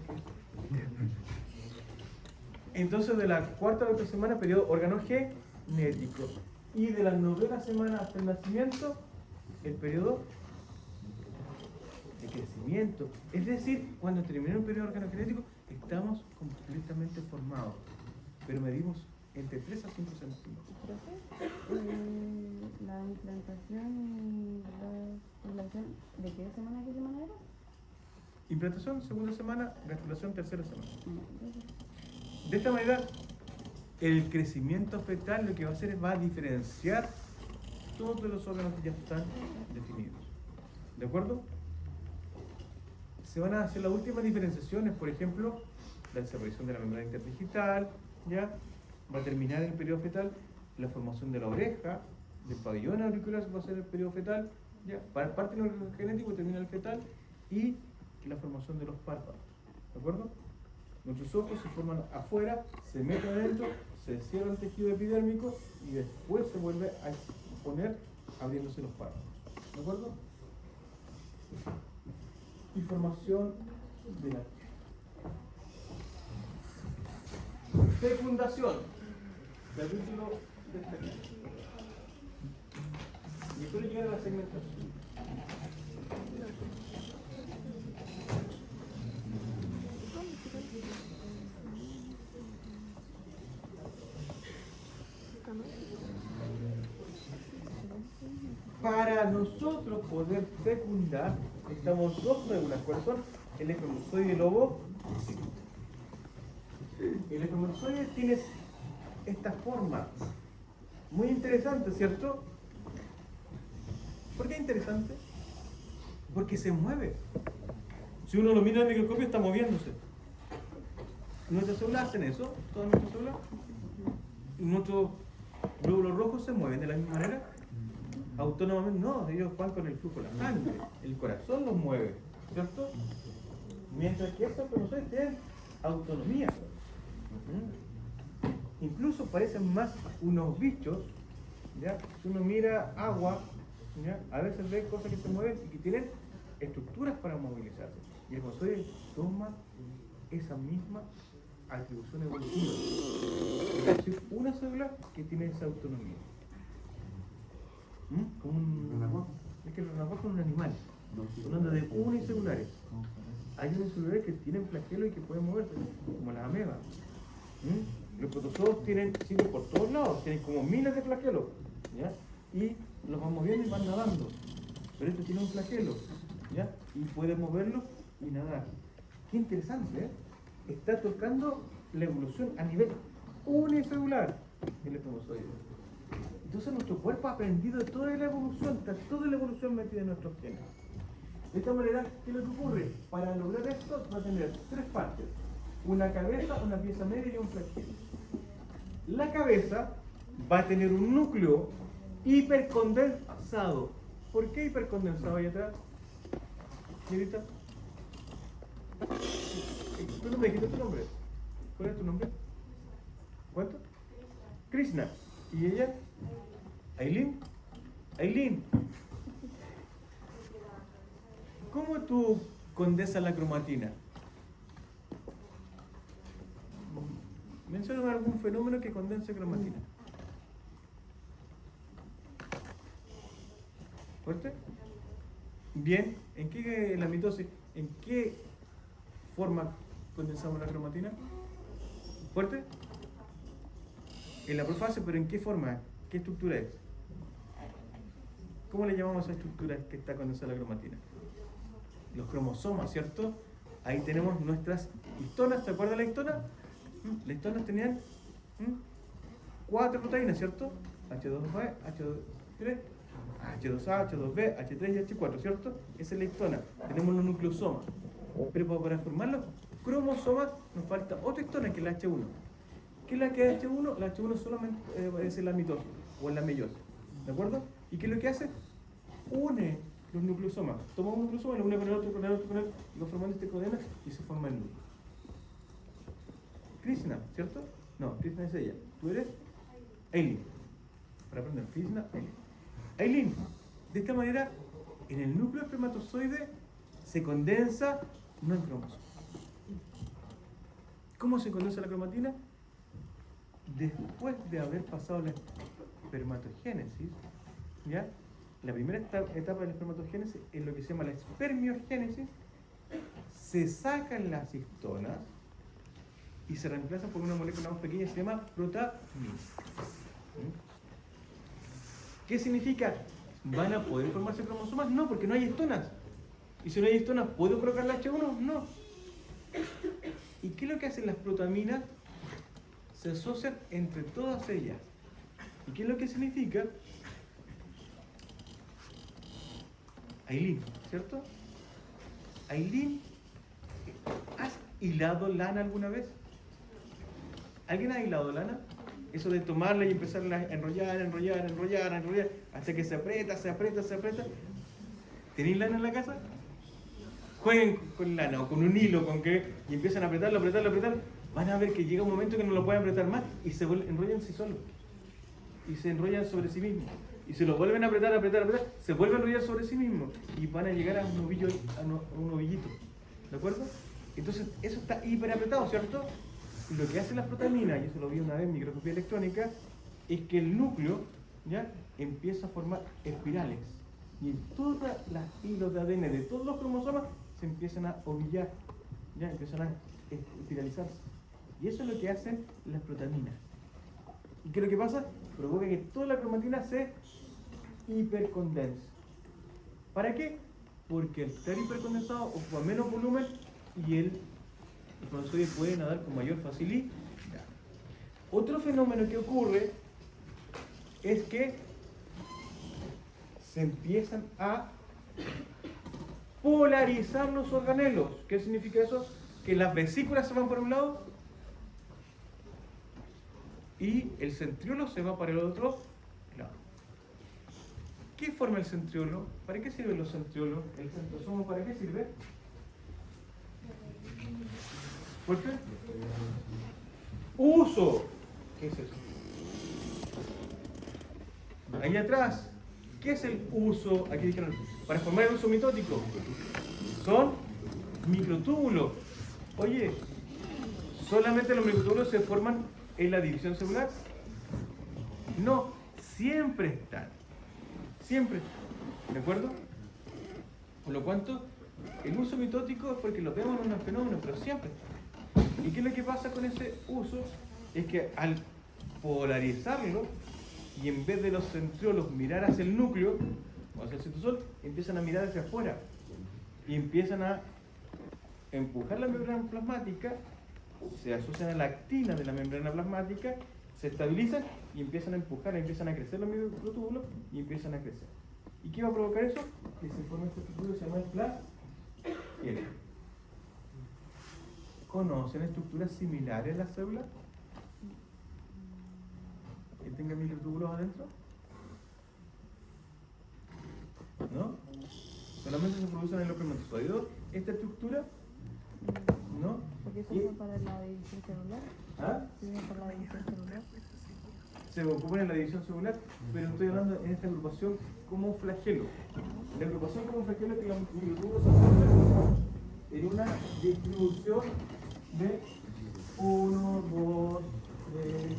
A: Entonces, de la 4ª a la 8ª semana, periodo organogénico. Y de la 9ª semana hasta el nacimiento, el periodo de crecimiento. Es decir, cuando termina el periodo organogenético, estamos completamente formados. Pero medimos entre 3 a 5 centímetros.
C: La implantación y la ovulación, ¿de qué semana a qué semana era?
A: Implantación, 2ª semana, gastrulación, 3ª semana. De esta manera, el crecimiento fetal lo que va a hacer es va a diferenciar todos los órganos que ya están definidos. ¿De acuerdo? Se van a hacer las últimas diferenciaciones, por ejemplo, la desaparición de la membrana interdigital, ¿ya? Va a terminar el periodo fetal, la formación de la oreja, del pabellón auricular va a ser el periodo fetal, ¿ya? Parte del genético termina el fetal y la formación de los párpados. ¿De acuerdo? Nuestros ojos se forman afuera, se meten adentro, se cierra el tejido epidérmico y después se vuelve a exponer abriéndose los párpados. ¿De acuerdo? Y formación de la fecundación. Capítulo de este libro. Y después llegar a la segmentación. Para nosotros poder fecundar, necesitamos 2 médulas. ¿Cuáles son? El espermatozoide y el ovocito. El espermatozoide tiene esta forma muy interesante, ¿cierto? ¿Por qué interesante? Porque se mueve. Si uno lo mira en el microscopio, está moviéndose. Nuestras células hacen eso, todas nuestras células. Y nuestros glóbulos rojos se mueven de la misma manera. Autónomamente, no, ellos van con el flujo de la sangre. El corazón los mueve, ¿cierto? Mientras que estos espermatozoides tienen autonomía. Incluso parecen más unos bichos, ¿ya? Si uno mira agua ¿ya? A veces ves cosas que se mueven y que tienen estructuras para movilizarse. Y el cromosoide toma esa misma atribución evolutiva. Es decir, una célula que tiene esa autonomía. Como es que los renacuajos son un animal. Hablando de unicelulares. Hay unicelulares que tienen flagelo y que pueden moverse, como las amebas. Los protozoos tienen sitios por todos lados, tienen como miles de flagelos, ¿ya? Y los van moviendo y van nadando. Pero este tiene un flagelo, ¿ya? Y puede moverlo y nadar. Qué interesante, ¿eh? Está tocando la evolución a nivel unicelular en el cromosoide. Entonces nuestro cuerpo ha aprendido toda la evolución, está toda la evolución metida en nuestros genes. De esta manera, ¿qué es lo que ocurre? Para lograr esto va a tener tres partes: una cabeza, una pieza media y un flagelo. La cabeza va a tener un núcleo hipercondensado. ¿Por qué hipercondensado ahí atrás? Señorita, tú no me dijiste tu nombre. ¿Cuál es tu nombre? ¿Cuánto? Krishna. ¿Y ella? Aileen. Aileen, ¿cómo tú condensas la cromatina? Menciona algún fenómeno que condense cromatina. ¿Fuerte? Bien, ¿en qué la mitosis? ¿En qué forma condensamos la cromatina? ¿Fuerte? En la profase, pero ¿en qué forma? ¿Qué estructura es? ¿Cómo le llamamos a esa estructura que está condensada la cromatina? Los cromosomas, ¿cierto? Ahí tenemos nuestras histonas. ¿Te acuerdas de la histona? Las histonas tenían 4 proteínas, ¿cierto? H2B, H3, H2A, H2B, H3 y H4, ¿cierto? Esa es la histona. Tenemos los nucleosomas. Pero para formar los cromosomas nos falta otra histona, que es la H1. ¿Qué es la que es H1? La H1 solamente es en la mitosis o en la meiosis. ¿De acuerdo? ¿Y qué es lo que hace? Une los nucleosomas. Toma un nucleosoma, lo une con el otro, con el otro, con el otro, y va formando este cadena y se forma el núcleo. Krishna, ¿cierto? No, Krishna es ella. Tú eres Aileen. Para aprender, Krishna, Aileen. Aileen, de esta manera, en el núcleo espermatozoide se condensa no en cromosomas. ¿Cómo se condensa la cromatina? Después de haber pasado la espermatogénesis, ¿ya? La primera etapa de la espermatogénesis es lo que se llama la espermiogénesis. Se sacan las histonas y se reemplazan por una molécula más pequeña que se llama protamina. ¿Qué significa? ¿Van a poder formarse cromosomas? No, porque no hay histonas. Y si no hay histonas, ¿puedo colocar la H1? No. ¿Y qué es lo que hacen las protaminas? Se asocian entre todas ellas. ¿Y qué es lo que significa? Aileen, ¿cierto? Aileen, ¿has hilado lana alguna vez? ¿Alguien ha hilado lana? Eso de tomarla y empezarla a enrollar, hasta que se aprieta. ¿Tenéis lana en la casa? Jueguen con lana o con un hilo, y empiezan a apretarlo. Van a ver que llega un momento que no lo pueden apretar más y se enrollan sí solos. Y se enrollan sobre sí mismos. Y se lo vuelven a apretar, se vuelven a enrollar sobre sí mismos. Y van a llegar a un ovillito. ¿De acuerdo? Entonces, eso está hiper apretado, ¿cierto? Y lo que hacen las protaminas, y eso lo vi una vez en microscopía electrónica, es que el núcleo ya empieza a formar espirales. Y en todos los hilos de ADN de todos los cromosomas se empiezan a ovillar, ya empiezan a espiralizarse. Y eso es lo que hacen las protaminas. ¿Y qué es lo que pasa? Provoca que toda la cromatina se hipercondense. ¿Para qué? Porque al estar hipercondensado ocupa menos volumen y el cromosoide puede nadar con mayor facilidad. Otro fenómeno que ocurre es que se empiezan a polarizar los organelos. ¿Qué significa eso? Que las vesículas se van para un lado y el centriolo se va para el otro lado. ¿Qué forma el centriolo? ¿Para qué sirven los centriolos? ¿El centrosoma para qué sirve? ¿Por qué? Uso. ¿Qué es eso? Ahí atrás. ¿Qué es el uso? Aquí dijeron, para formar el uso mitótico. Son microtúbulos. Oye, ¿solamente los microtúbulos se forman en la división celular? No, siempre están. Siempre están. ¿De acuerdo? Por lo cuanto, el uso mitótico es porque lo vemos en un fenómeno, pero siempre está. ¿Y qué es lo que pasa con ese uso? Es que al polarizarlo, y en vez de los centriolos mirar hacia el núcleo, o hacia el citosol, empiezan a mirar hacia afuera. Y empiezan a empujar la membrana plasmática, se asocian a la actina de la membrana plasmática, se estabilizan y empiezan a empujar, empiezan a crecer los microtúbulos y empiezan a crecer. ¿Y qué va a provocar eso? Que se forma este estructura que se llama el flagelo. ¿Conocen estructuras similares en las células? ¿Que tengan microtúbulos adentro? ¿No? Solamente se producen en el espermatozoide esta estructura, ¿no?
C: Porque eso
A: Y-
C: fue para la división celular.
A: ¿Ah?
C: Sí, para la división celular.
A: Se ocupan en la división celular, pero estoy hablando en esta agrupación como flagelo. La agrupación como flagelo es que los microtúbulos se encuentran en una distribución de 1, 2, 3,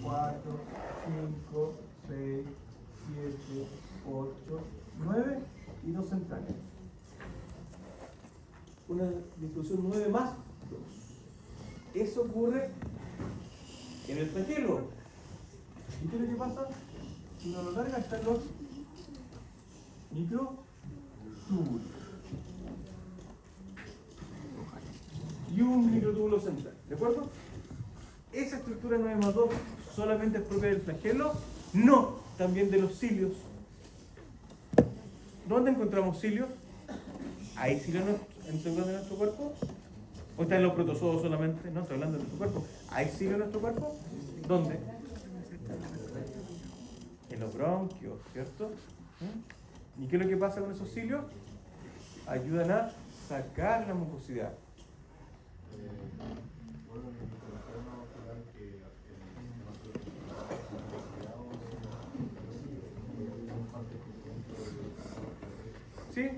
A: 4, 5, 6, 7, 8, 9 y 2 centrales. Una distribución 9 más 2. Eso ocurre en el flagelo. ¿Y qué es lo que pasa? Si uno lo larga están los microtúbulos. Y un microtúbulo central, ¿de acuerdo? ¿Esa estructura 9 más 2 solamente es propia del flagelo? No, también de los cilios. ¿Dónde encontramos cilios? ¿Hay cilios en nuestro cuerpo? ¿O está en los protozoos solamente? No, estoy hablando de nuestro cuerpo. ¿Hay cilios en nuestro cuerpo? ¿Dónde? En los bronquios, ¿cierto? ¿Y qué es lo que pasa con esos cilios? Ayudan a sacar la mucosidad. ¿Sí?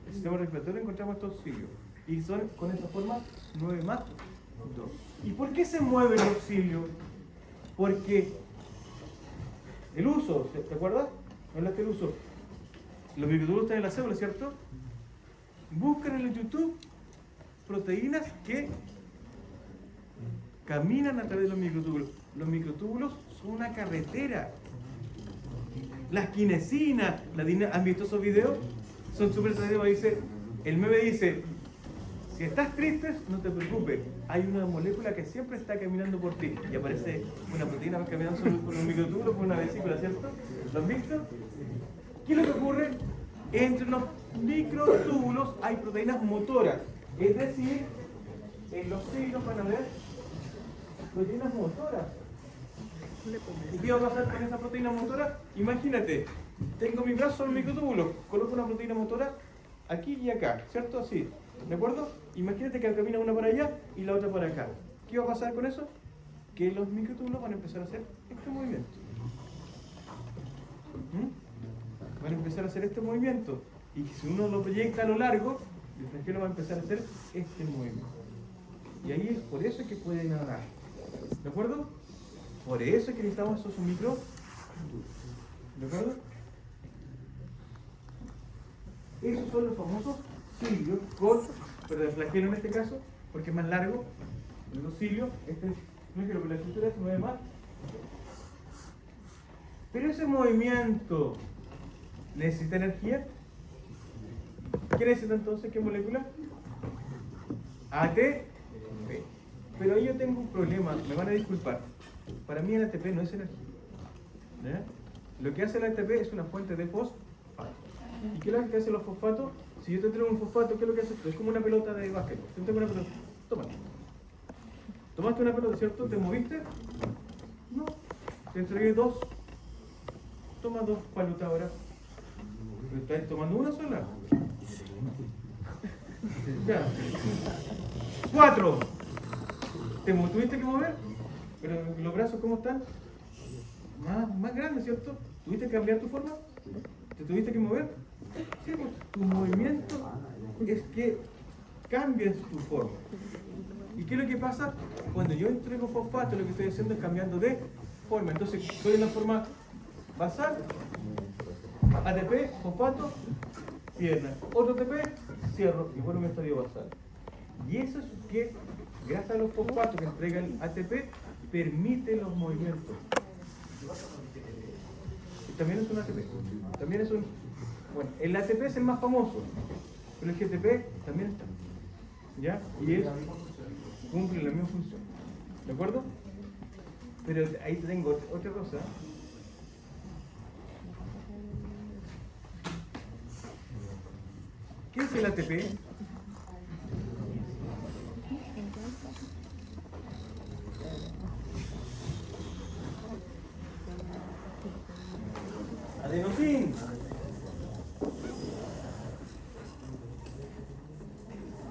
A: El sistema respiratorio encontramos estos cilios. Y son con esa forma 9 más 2. ¿Y por qué se mueven los cilios? Porque el uso, ¿te acuerdas? Hablaste del uso. Los microtúbulos están en la célula, ¿cierto? Buscan en el YouTube proteínas que caminan a través de los microtúbulos. Los microtúbulos son una carretera. Las quinesinas, ¿han visto esos videos? Son súper atractivos. Dice, el meme dice, si estás triste, no te preocupes. Hay una molécula que siempre está caminando por ti. Y aparece una proteína caminando por un microtúbulo, por una vesícula, ¿cierto? ¿Lo han visto? ¿Qué es lo que ocurre? Entre los microtúbulos hay proteínas motoras. Es decir, en los cilios van a haber proteínas motoras. ¿Y qué va a pasar con esa proteína motora? Imagínate, tengo mi brazo en un microtúbulo, coloco una proteína motora aquí y acá, ¿cierto? Así, ¿de acuerdo? Imagínate que camina una para allá y la otra para acá. ¿Qué va a pasar con eso? Que los microtúbulos van a empezar a hacer este movimiento. Van a empezar a hacer este movimiento. Y si uno lo proyecta a lo largo, el flagelo va a empezar a hacer este movimiento. Y ahí es por eso que pueden nadar. ¿De acuerdo? Por eso es que necesitamos esos microtúbulos. ¿De acuerdo? Esos son los famosos cilios pero el flagelo en este caso, porque es más largo, los cilios, este flagelo, pero la estructura se mueve más. Pero ese movimiento necesita energía. ¿Qué necesita entonces? ¿Qué molécula? ATP. Pero ahí yo tengo un problema, me van a disculpar. Para mí el ATP no es energía. ¿Ya? Lo que hace el ATP es una fuente de fosfato. ¿Y qué es lo que hacen los fosfatos? Si yo te entrego un fosfato, ¿qué es lo que hace esto? Es como una pelota de básquet. Te entrego una pelota. Tómate. ¿Tomaste una pelota, cierto? ¿Te moviste? No. Te entregué 2. Toma 2 pelotas ahora. ¿Estás tomando una sola? Ya. 4. ¿Te tuviste que mover? Pero los brazos, ¿cómo están? Más grandes, ¿cierto? ¿Tuviste que cambiar tu forma? ¿Te tuviste que mover? Sí, pues tu movimiento es que cambias tu forma. ¿Y qué es lo que pasa? Cuando yo entrego fosfato, lo que estoy haciendo es cambiando de forma. Entonces, estoy en la forma basal, ATP, fosfato, pierna. Otro ATP, cierro y vuelvo a mi estadio basal. Y eso es que, gracias a los fosfatos que entrega el ATP, permite los movimientos. Y también es un ATP. También es un... Bueno, el ATP es el más famoso, pero el GTP también está. ¿Ya? Y es... cumple la misma función. ¿De acuerdo? Pero ahí tengo otra cosa. ¿Qué es el ATP? Adenosín.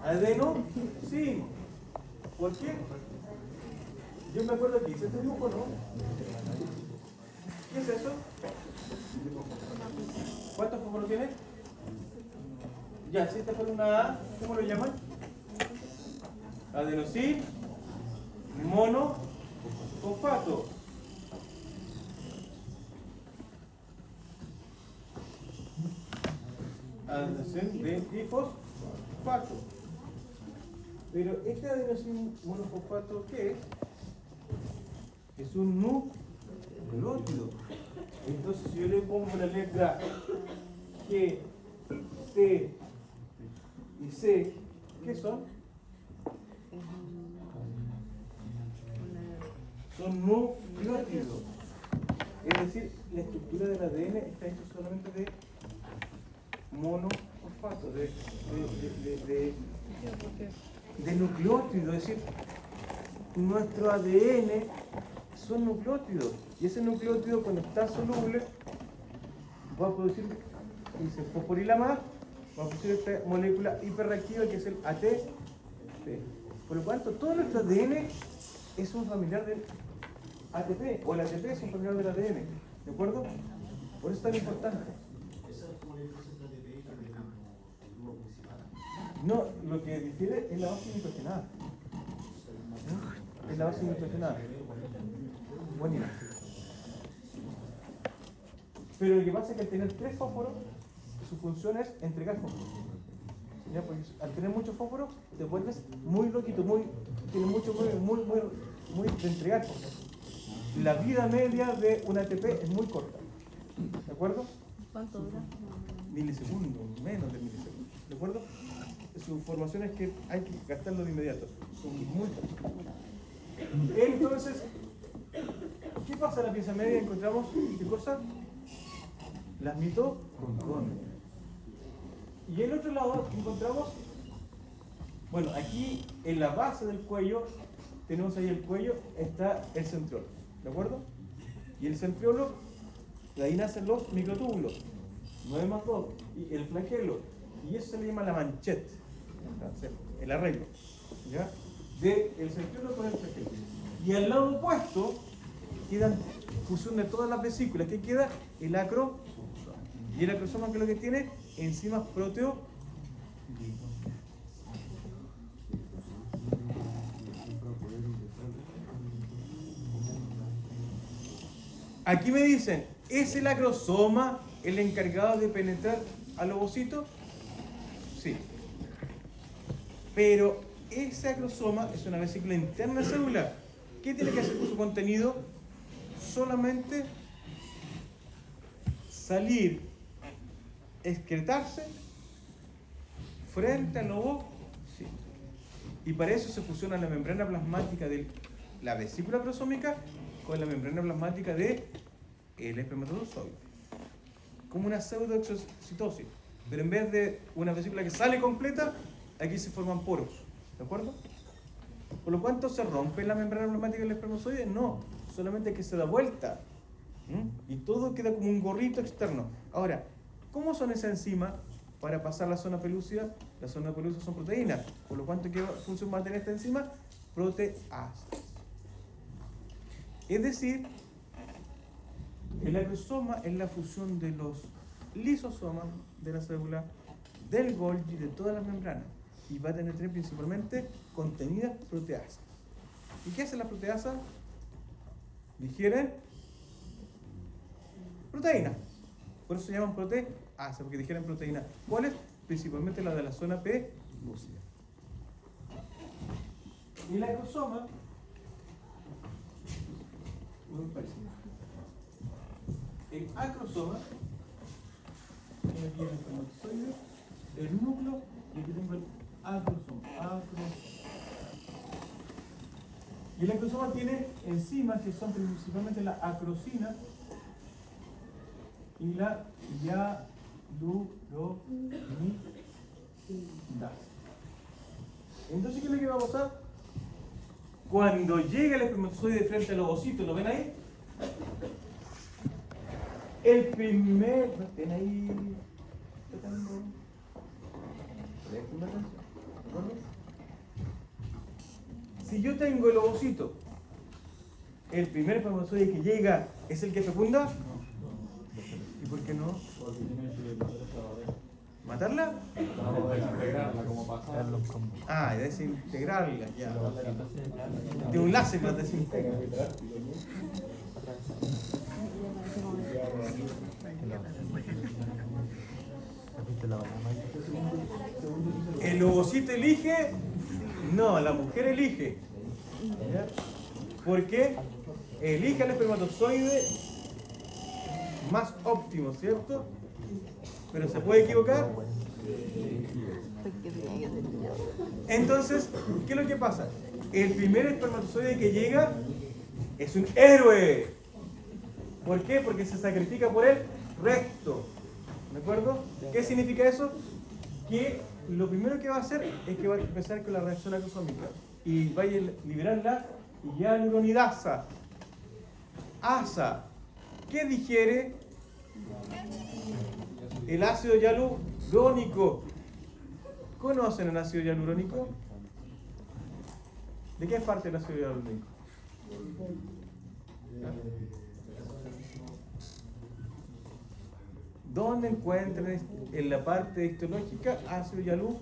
A: Adenosín. ¿Por qué? Yo me acuerdo que hice este dibujo, ¿no? ¿Qué es eso? ¿Cuántos fósforos tiene? Ya, si esta fuera una A, ¿cómo lo llaman? Adenosín, mono, fosfato. Adenosín de difosfato. Pero este adenosín monofosfato, ¿qué es? Es un nucleótido. Entonces, si yo le pongo la letra G, T y C, ¿qué son? Son nucleótidos. Es decir, la estructura del ADN está hecha solamente de monofosfato, de nucleótidos. Es decir, nuestro ADN son nucleótidos. Y ese nucleótido, cuando está soluble, va a producir, dice, fosforilamasa, va a producir esta molécula hiperreactiva que es el ATP. Por lo tanto, todo nuestro ADN es un familiar del ATP, o el ATP es un familiar del ADN. ¿De acuerdo? Por eso es tan importante. No, lo que difiere es la base nitrogenada. Es la base nitrogenada. Buenísimo. Pero lo que pasa es que al tener 3 fósforos, su función es entregar fósforos. ¿Ya? Porque al tener muchos fósforos, te vuelves muy loquito, tienes mucho, muy de entregar fósforos. La vida media de un ATP es muy corta. ¿De acuerdo?
C: ¿Cuánto dura?
A: Milisegundos, menos de milisegundos. ¿De acuerdo? Su formación es que hay que gastarlo de inmediato. Son muy cortas. Entonces, ¿qué pasa en la pieza media? Encontramos, ¿qué cosa? Las mitocondrias. Y en el otro lado encontramos, bueno, aquí en la base del cuello, tenemos ahí el cuello, está el centriolo, ¿de acuerdo? Y el centriolo, de ahí nacen los microtúbulos, 9 más 2, y el flagelo, y eso se le llama la manchette, el arreglo, ¿ya? Del centriolo con el flagelo. Y al lado opuesto, quedan fusión de todas las vesículas, que queda el acrosoma. Y el acrosoma, que es lo que tiene enzimas proteolíticas. Aquí me dicen, ¿es el acrosoma el encargado de penetrar al ovocito? Sí. Pero ese acrosoma es una vesícula interna celular. ¿Qué tiene que hacer con su contenido? Solamente salir, excretarse frente al ovocito. Y para eso se fusiona la membrana plasmática de la vesícula acrosómica con la membrana plasmática del espermatozoide. Como una pseudoexocitosis. Pero en vez de una vesícula que sale completa, aquí se forman poros. ¿De acuerdo? Por lo cuanto, ¿se rompe la membrana plasmática del espermatozoide? No, solamente que se da vuelta. Y todo queda como un gorrito externo. Ahora, ¿cómo son esas enzimas para pasar la zona pelúcida? La zona pelúcida son proteínas. Por lo cuanto, ¿qué función va a tener esta enzima? Proteasas. Es decir, el acrosoma es la fusión de los lisosomas de la célula, del Golgi, de todas las membranas. Y va a tener principalmente contenidas proteasas. ¿Y qué hacen las proteasas? Digieren proteínas. Por eso se llaman proteasas, porque digieren proteínas. ¿Cuáles? Principalmente las de la zona P lúcida. Y la acrosoma, el acrosoma, tiene aquí el espermatozoide, el núcleo, y aquí tengo el acrosoma. Y el acrosoma tiene enzimas que son principalmente la acrosina y la hialuronidasa. Entonces, ¿qué es lo que va a pasar? Cuando llega el espermatozoide frente al ovocito, ¿lo ven ahí? El primer... ¿Ven ahí? Si yo tengo el ovocito, ¿el primer espermatozoide que llega es el que fecunda? ¿Y por qué no? ¿Matarla?
D: No, desintegrarla como pasar.
A: Ah, desintegrarla, ya. De un láser la desintegra. ¿El ovocito elige? No, la mujer elige. ¿Ya? ¿Por qué? Elige al espermatozoide más óptimo, ¿cierto? Pero se puede equivocar. Entonces, ¿qué es lo que pasa? El primer espermatozoide que llega es un héroe. ¿Por qué? Porque se sacrifica por el resto. ¿De acuerdo? ¿Qué significa eso? Que lo primero que va a hacer es que va a empezar con la reacción acrosómica y va a liberar la hialuronidasa. ASA. ¿Qué digiere? El ácido hialurónico. ¿Conocen el ácido hialurónico? ¿De qué es parte el ácido hialurónico? ¿Dónde encuentran en la parte histológica ácido hialurónico?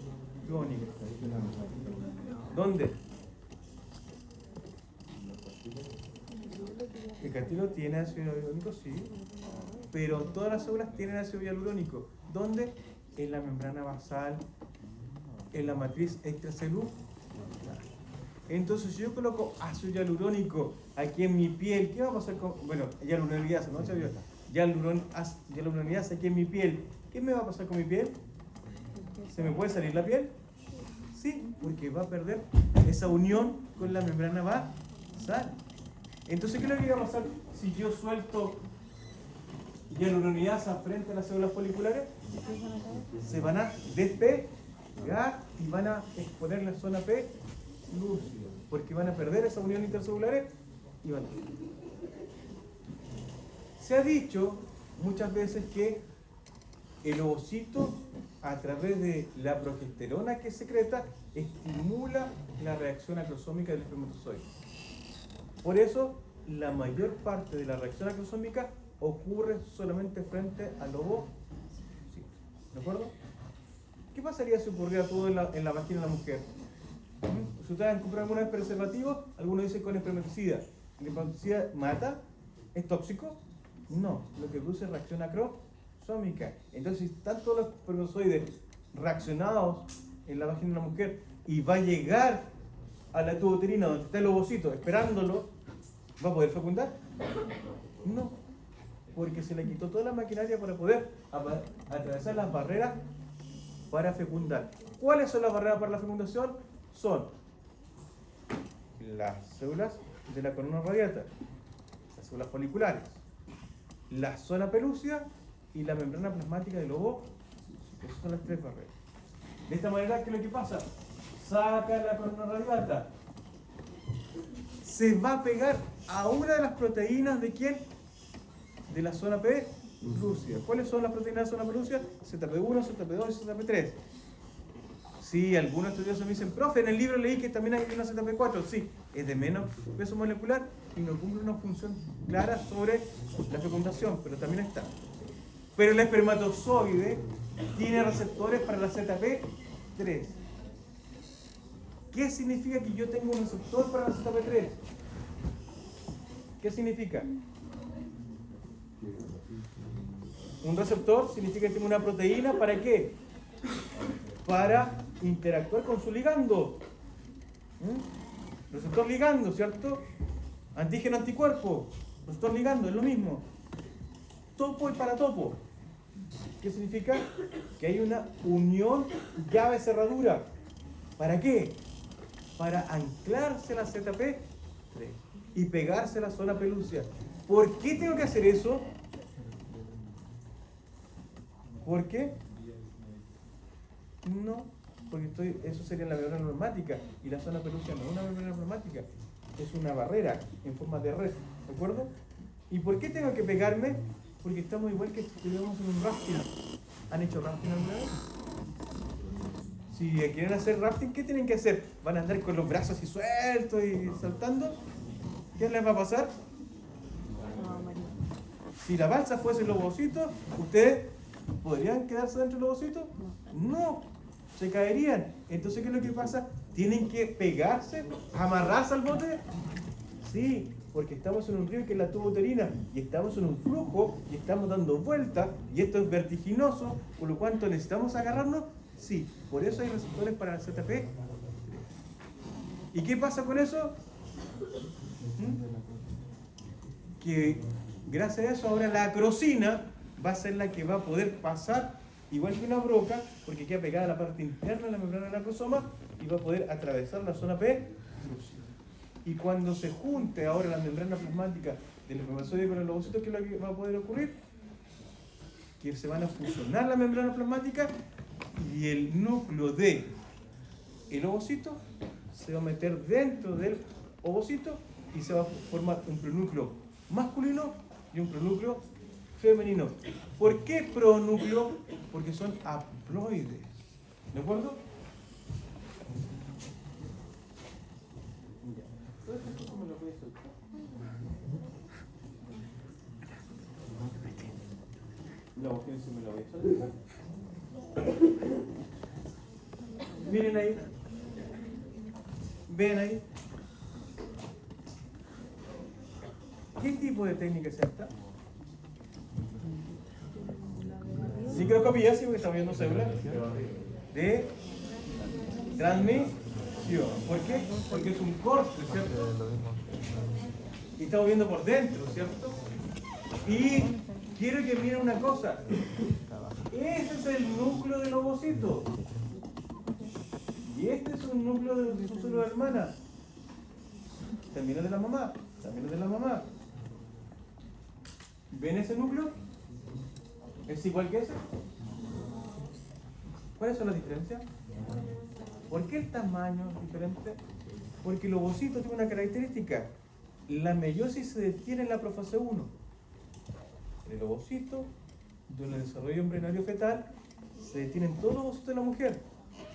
A: ¿Dónde? ¿El cartílago tiene ácido hialurónico? Sí. Pero todas las células tienen ácido hialurónico. ¿Dónde? En la membrana basal, en la matriz extracelular. Entonces, si yo coloco ácido hialurónico aquí en mi piel, ¿qué va a pasar con...? Bueno, hialuronidasa, ¿no? Hialuronidasa aquí en mi piel. ¿Qué me va a pasar con mi piel? ¿Se me puede salir la piel? Sí, porque va a perder esa unión con la membrana basal. Entonces, ¿qué es lo que va a pasar si yo suelto hialuronidasa frente a las células foliculares? Se van a despegar y van a exponer la zona P lúcida, porque van a perder esa unión intercelular y van a... Se ha dicho muchas veces que el ovocito, a través de la progesterona que secreta, estimula la reacción acrosómica del espermatozoide. Por eso, la mayor parte de la reacción acrosómica ocurre solamente frente al ovocito. ¿De acuerdo? ¿Qué pasaría si ocurriera todo en la vagina de la mujer? Si ustedes han comprado alguna vez preservativos, algunos dicen con espermaticida. ¿El espermaticida mata? ¿Es tóxico? No, lo que produce es reacción acrosómica. Entonces, si están todos los espermatozoides reaccionados en la vagina de la mujer y va a llegar a la tuba uterina donde está el ovocito esperándolo, ¿va a poder fecundar? No, porque se le quitó toda la maquinaria para poder atravesar las barreras para fecundar. ¿Cuáles son las barreras para la fecundación? Son las células de la corona radiata, las células foliculares, la zona pelúcida y la membrana plasmática del ovocito. Esas son las tres barreras. De esta manera, ¿qué es lo que pasa? Saca la corona radiata, se va a pegar a una de las proteínas de ¿quién? De la zona P lúcida. ¿Cuáles son las proteínas de la zona P lúcida? ZP1, ZP2 y ZP3. Sí, algunos estudiosos me dicen, profe, en el libro leí que también hay una ZP4. Sí, es de menos peso molecular y no cumple una función clara sobre la fecundación, pero también está. Pero el espermatozoide tiene receptores para la ZP3. ¿Qué significa que yo tengo un receptor para la ZP3? ¿Qué significa? Un receptor significa que tengo una proteína, ¿para qué? Para interactuar con su ligando. Receptor ligando, ¿cierto? Antígeno anticuerpo. Receptor ligando, es lo mismo. Topo y paratopo. ¿Qué significa? Que hay una unión llave-cerradura. ¿Para qué? Para anclarse a la ZP3 y pegarse a la zona pelúcea. ¿Por qué tengo que hacer eso? ¿Por qué? No, porque eso sería la membrana plasmática y la zona pelúcea no es una membrana plasmática, es una barrera en forma de red, ¿de acuerdo? ¿Y por qué tengo que pegarme? Porque estamos igual que si estuviéramos en un rafting. ¿Han hecho rafting alguna vez? Si quieren hacer rafting, ¿qué tienen que hacer? ¿Van a andar con los brazos así sueltos y saltando? ¿Qué les va a pasar? Si la balsa fuese lobocito, ¿ustedes podrían quedarse dentro del lobocito? No, se caerían. Entonces, ¿qué es lo que pasa? ¿Tienen que pegarse, amarrarse al bote? Sí, porque estamos en un río que es la tuboterina y estamos en un flujo y estamos dando vueltas y esto es vertiginoso, por lo cual necesitamos agarrarnos. Sí, por eso hay receptores para el ZP. ¿Y qué pasa con eso? Que gracias a eso ahora la acrosina va a ser la que va a poder pasar igual que una broca, porque queda pegada a la parte interna de la membrana del acrosoma y va a poder atravesar la zona P. Y cuando se junte ahora la membrana plasmática del espermatozoide con el ovocito, ¿qué es lo que va a poder ocurrir? Que se van a fusionar la membrana plasmática y el núcleo del ovocito se va a meter dentro del ovocito y se va a formar un pronúcleo masculino y un pronúcleo femenino. ¿Por qué pronúcleo? Porque son haploides. ¿De acuerdo? Miren ahí. Ven ahí. ¿Qué tipo de técnica es esta? Microscopía, sí, porque estamos viendo células de transmisión. ¿Por qué? Porque es un corte, ¿cierto? Y estamos viendo por dentro, ¿cierto? Y quiero que miren una cosa. Ese es el núcleo del ovocito. Y este es un núcleo de su célula hermana. También es de la mamá. También es de la mamá. ¿Ven ese núcleo? ¿Es igual que ese? ¿Cuáles son las diferencias? ¿Por qué el tamaño es diferente? Porque el ovocito tiene una característica. La meiosis se detiene en la profase 1. En el ovocito, durante el desarrollo embrionario fetal, se detienen todos los ovocitos de la mujer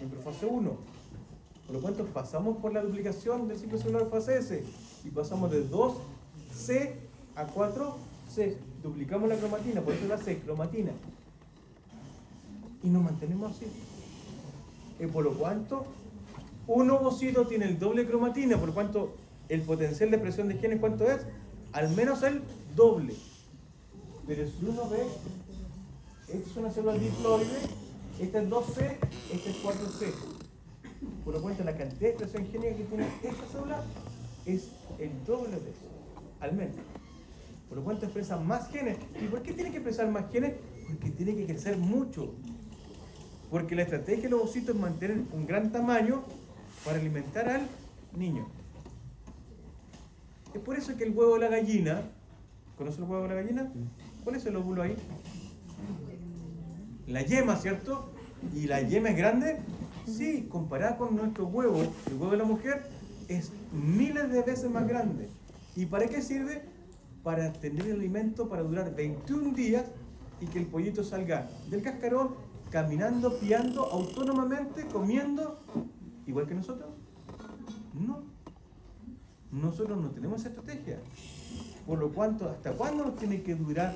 A: en profase 1. Por lo tanto, pasamos por la duplicación del ciclo celular fase S y pasamos de 2C a 4C. Duplicamos la cromatina, por eso la C, cromatina. Y nos mantenemos así. Por lo cuanto, un ovocito tiene el doble de cromatina, por lo cuanto el potencial de expresión de genes, ¿cuánto es? Al menos el doble. Pero si uno ve, esta es una célula diploide, esta es 2C, esta es 4C. Por lo tanto, la cantidad de expresión génica que tiene esta célula es el doble de eso, al menos. Por lo tanto, expresa más genes. ¿Y por qué tiene que expresar más genes? Porque tiene que crecer mucho. Porque la estrategia del ovocito es mantener un gran tamaño para alimentar al niño. Es por eso que el huevo de la gallina, ¿conoce el huevo de la gallina? ¿Cuál es el óvulo ahí? La yema, ¿cierto? ¿Y la yema es grande? Sí, comparada con nuestro huevo, el huevo de la mujer es miles de veces más grande. ¿Y para qué sirve? Para tener el alimento para durar 21 días y que el pollito salga del cascarón, caminando, piando, autónomamente, comiendo, igual que nosotros. No. Nosotros no tenemos esa estrategia. Por lo cuanto, ¿hasta cuándo nos tiene que durar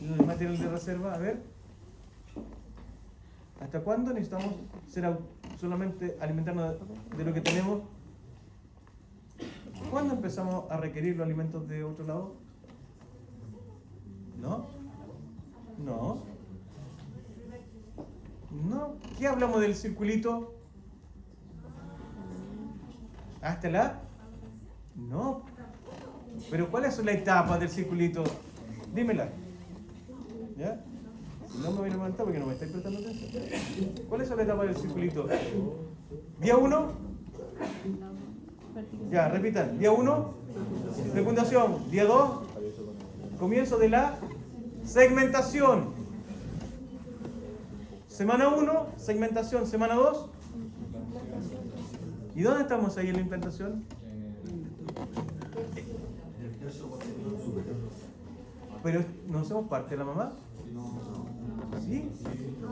A: el material de reserva? A ver. ¿Hasta cuándo necesitamos solamente alimentarnos de lo que tenemos? ¿Cuándo empezamos a requerir los alimentos de otro lado? ¿No? No. No. ¿Qué hablamos del circulito? ¿Hasta la? No. ¿Pero cuáles son las etapas del circulito? Dímela. ¿Ya? No me voy a levantar porque no me estáis prestando atención. ¿Cuáles son las etapas del circulito? Día 1. Ya, repitan. Día 1, fecundación. Día 2, comienzo de la segmentación. Semana 1, segmentación. Semana 2. ¿Y dónde estamos ahí en la implantación? ¿Pero no hacemos parte de la mamá? ¿Sí?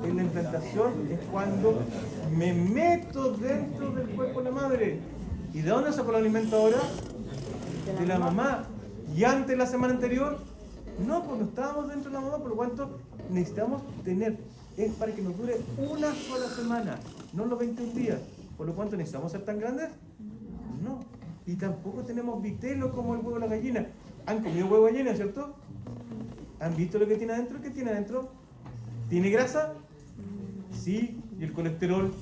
A: En la implantación es cuando me meto dentro del cuerpo de la madre. ¿Y de dónde saco el alimento ahora? De la mamá. ¿Y antes de la semana anterior? No, pues no estábamos dentro de la mamá, por lo cuanto necesitamos tener. Es para que nos dure una sola semana, no los 21 días. Por lo cuanto, ¿necesitamos ser tan grandes? No. Y tampoco tenemos vitelo como el huevo de la gallina. ¿Han comido huevo de gallina, cierto? ¿Han visto lo que tiene adentro? ¿Qué tiene adentro? ¿Tiene grasa? Sí. ¿Y el colesterol?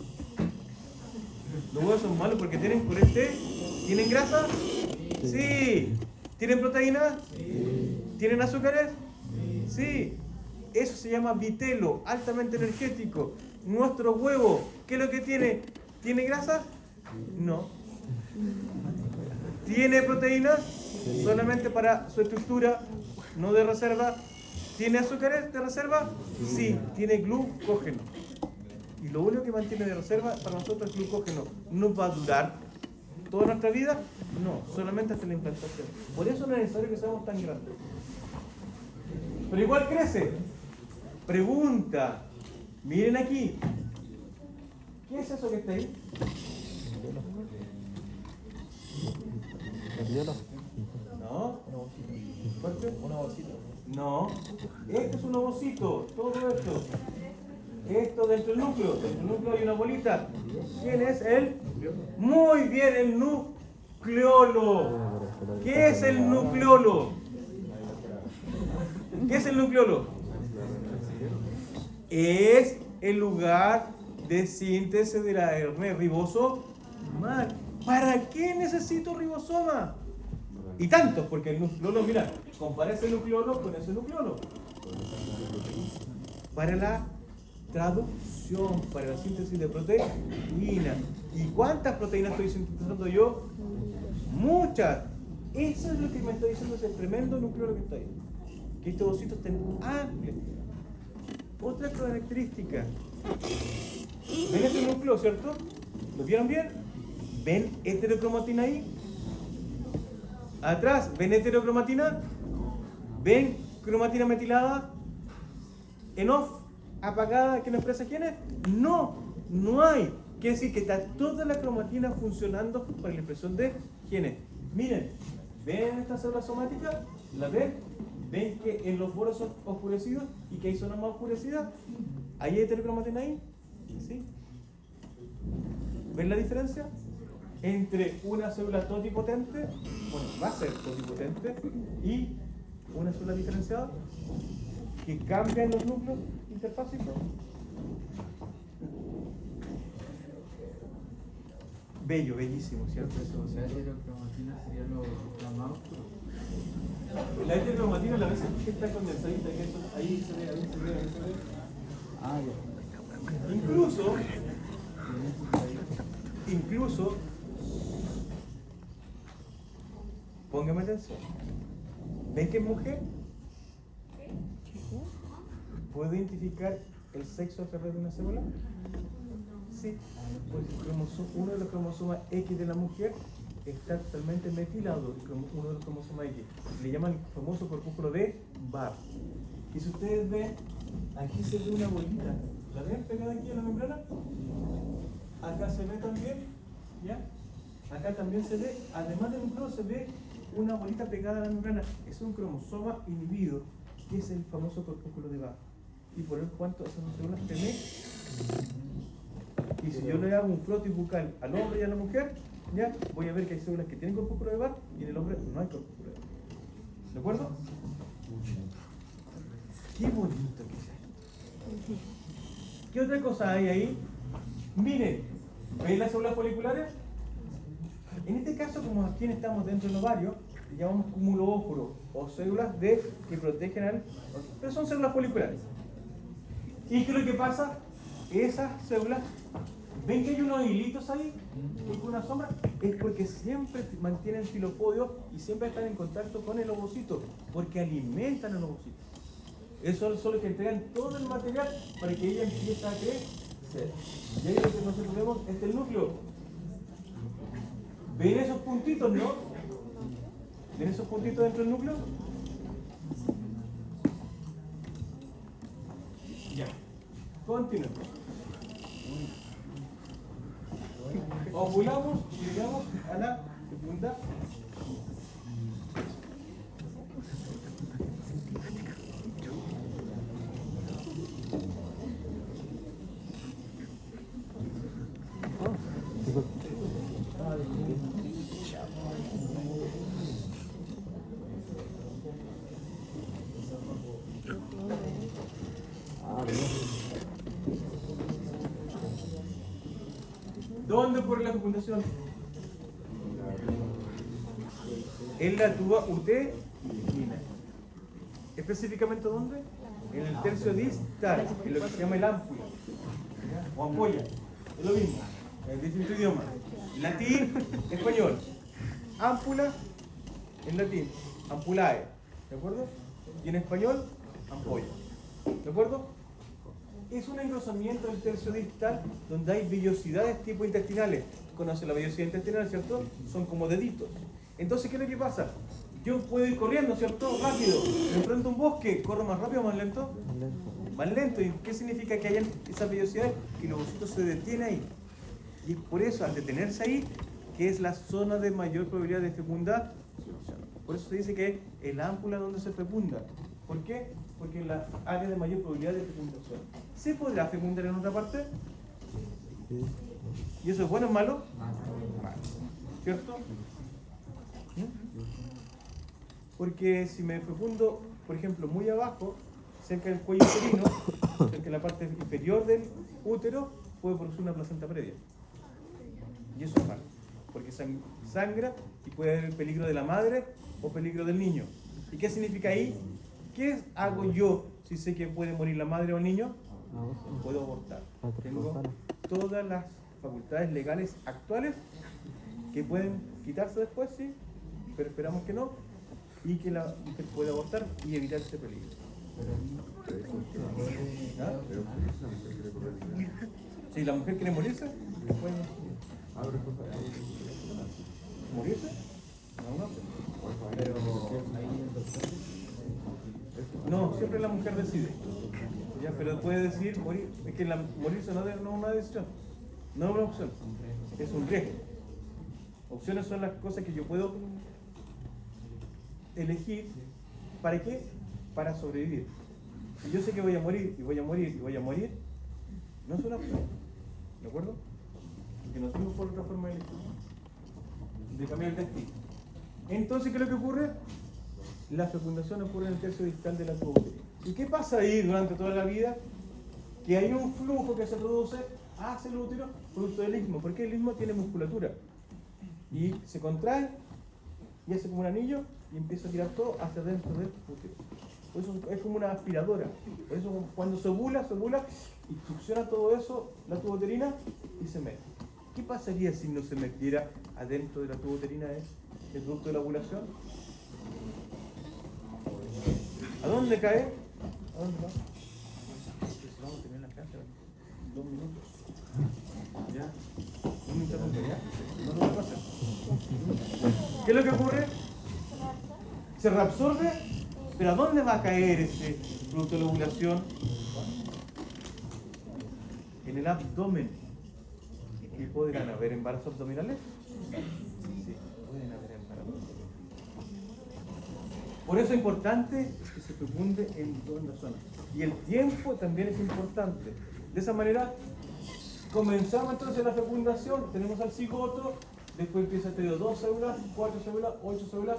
A: Los huevos son malos porque tienen colesterol. ¿Tienen grasa? Sí. ¿Tienen proteínas? ¿Tienen azúcares? Sí. Eso se llama vitelo, altamente energético. Nuestro huevo, ¿qué es lo que tiene? ¿Tiene grasa? No. ¿Tiene proteínas? Solamente para su estructura, no de reserva. ¿Tiene azúcares de reserva? Sí. ¿Tiene glucógeno? Y lo único que mantiene de reserva para nosotros es glucógeno. ¿Nos va a durar toda nuestra vida? No, solamente hasta la implantación. Por eso no es necesario que seamos tan grandes. Pero igual crece. Pregunta. Miren aquí. ¿Qué es eso que está ahí? No. ¿Fuerte? Un ovocito. No. Esto es un ovocito. Todo esto. Esto dentro del núcleo. Dentro del núcleo hay una bolita. ¿Quién es él? Muy bien, el nucleolo. ¿Qué es el nucleolo? ¿Qué es el nucleolo? Es el lugar de síntesis de la ARN ribosomal. ¿Para qué necesito ribosoma? Y tantos, porque el nucleolo, mira, compara ese nucleolo con ese nucleolo. Para la traducción, para la síntesis de proteínas. ¿Y cuántas proteínas estoy sintetizando yo? Muchas. Eso es lo que me está diciendo ese tremendo nucleolo que está ahí. Que estos ovocitos estén amplios. Otra característica. ¿Ven este núcleo, cierto? ¿Lo vieron bien? ¿Ven heterocromatina ahí? Atrás, ¿ven heterocromatina? ¿Ven cromatina metilada? ¿En off? ¿Apagada? ¿Que no expresa genes? No, no hay. Quiere decir que está toda la cromatina funcionando para la expresión de genes. Miren, ¿ven esta célula somática? ¿La ven? ¿Ven que en los boros son oscurecidos y que hay zonas más oscurecidas? ¿Hay heterocromatina ahí? ¿Sí? ¿Ven la diferencia? Entre una célula totipotente, bueno, va a ser totipotente, y una célula diferenciada que cambia en los núcleos interfásicos. Bello, bellísimo, ¿cierto?
D: La heterocromatina sería lo más oscuro.
A: La heterocromatina la vez que está condensadita, que eso, ahí se ve, ahí se ve, ahí se ve.
D: Ah, ya.
A: Incluso, póngame atención. ¿Ven que es mujer? ¿Puedo identificar el sexo a través de una célula? Sí, pues uno de los cromosomas X de la mujer está totalmente metilado, uno de los cromosomas X. Le llaman el famoso corpúsculo de Barr. Y si ustedes ven, aquí se ve una bolita. ¿La ven pegada aquí a la membrana? Acá se ve también, ¿ya? Acá también se ve, además del núcleo, se ve una bolita pegada a la membrana. Es un cromosoma inhibido, que es el famoso corpúsculo de Bach. Y por el cuanto esas son células TME. Y si yo le hago un frotis bucal al hombre y a la mujer, ya voy a ver que hay células que tienen corpúsculo de Bach y en el hombre no hay corpúsculo de Bach. ¿De acuerdo? Qué bonito que es esto. ¿Qué otra cosa hay ahí? Miren, ¿ven las células foliculares? En este caso, como aquí estamos dentro del ovario, le llamamos cúmulo óporo o células que protegen al... Pero son células foliculares. ¿Y qué es lo que pasa? Esas células, ¿ven que hay unos hilitos ahí? ¿Con una sombra? Es porque siempre mantienen filopodio y siempre están en contacto con el ovocito, porque alimentan el ovocito. Esos son los que entregan todo el material para que ella empiece a crecer. Y ahí lo que nosotros vemos es el núcleo. ¿Ven esos puntitos, no? ¿Ven esos puntitos dentro del núcleo? Ya. Continuemos. Ovulamos y llegamos a la fecunda. ¿Dónde ocurre la fecundación? En la tuba uterina. ¿Específicamente dónde? En el tercio distal, en lo que se llama el ámpula, ¿ya? O ampolla. Es lo mismo, en distinto idioma. Latín, español. Ámpula, en latín, ampulae. ¿De acuerdo? Y en español, ampolla. ¿De acuerdo? Es un engrosamiento del tercio distal donde hay vellosidades tipo intestinales. ¿Conoce la vellosidad intestinal, cierto? Son como deditos. Entonces, ¿qué es lo que pasa? Yo puedo ir corriendo, ¿cierto? Rápido. Me enfrento a un bosque, ¿corro más rápido o más lento? Más lento. ¿Y qué significa que hayan esas vellosidades? Que el ovocito se detiene ahí. Y es por eso, al detenerse ahí, que es la zona de mayor probabilidad de fecundar. Por eso se dice que es el ámpula donde se fecunda. ¿Por qué? Porque es la área de mayor probabilidad de fecundación. ¿Se podrá fecundar en otra parte? ¿Y eso es bueno o malo? Malo. ¿Cierto? Porque si me fecundo, por ejemplo, muy abajo, cerca del cuello uterino, cerca de la parte inferior del útero, puede producir una placenta previa. Y eso es malo, porque sangra y puede haber peligro de la madre o peligro del niño. ¿Y qué significa ahí? ¿Qué hago yo si sé que puede morir la madre o el niño? Puedo abortar. Tengo todas las facultades legales actuales que pueden quitarse después, sí, pero esperamos que no, y que la mujer pueda abortar y evitar ese peligro. ¿Ah? Si la mujer quiere morirse, puede morirse. No, siempre la mujer decide. Ya, pero puede decir morir. Es que morirse no es una decisión, no es una opción, es un riesgo. Opciones son las cosas que yo puedo elegir. ¿Para qué? Para sobrevivir. Si yo sé que voy a morir y voy a morir y voy a morir, no es una opción. ¿De acuerdo? Porque no tengo por otra forma de cambiar el destino. Entonces, ¿qué es lo que ocurre? La fecundación ocurre en el tercio distal de la tuba uterina. ¿Y qué pasa ahí durante toda la vida? Que hay un flujo que se produce hacia el útero producto del istmo, porque el istmo tiene musculatura y se contrae y hace como un anillo y empieza a tirar todo hacia dentro del útero. Por eso es como una aspiradora. Por eso cuando se ovula y succiona todo eso la tuba uterina y se mete. ¿Qué pasaría si no se metiera adentro de la tuba uterina el producto de la ovulación? ¿A dónde cae? ¿A dónde va? Si vamos a tener la clase en 2 minutos. ¿Ya? ¿Un interrumpe ya? No lo voy a hacer. ¿Qué es lo que ocurre? Se reabsorbe, pero ¿a dónde va a caer ese producto de la ovulación? En el abdomen. ¿Y podrán haber embarazos abdominales? Sí, pueden haber embarazos. Por eso es importante que se fecunde en toda la zona. Y el tiempo también es importante. De esa manera, comenzamos entonces la fecundación, tenemos al cigoto, después empieza a tener 2 células, 4 células, 8 células,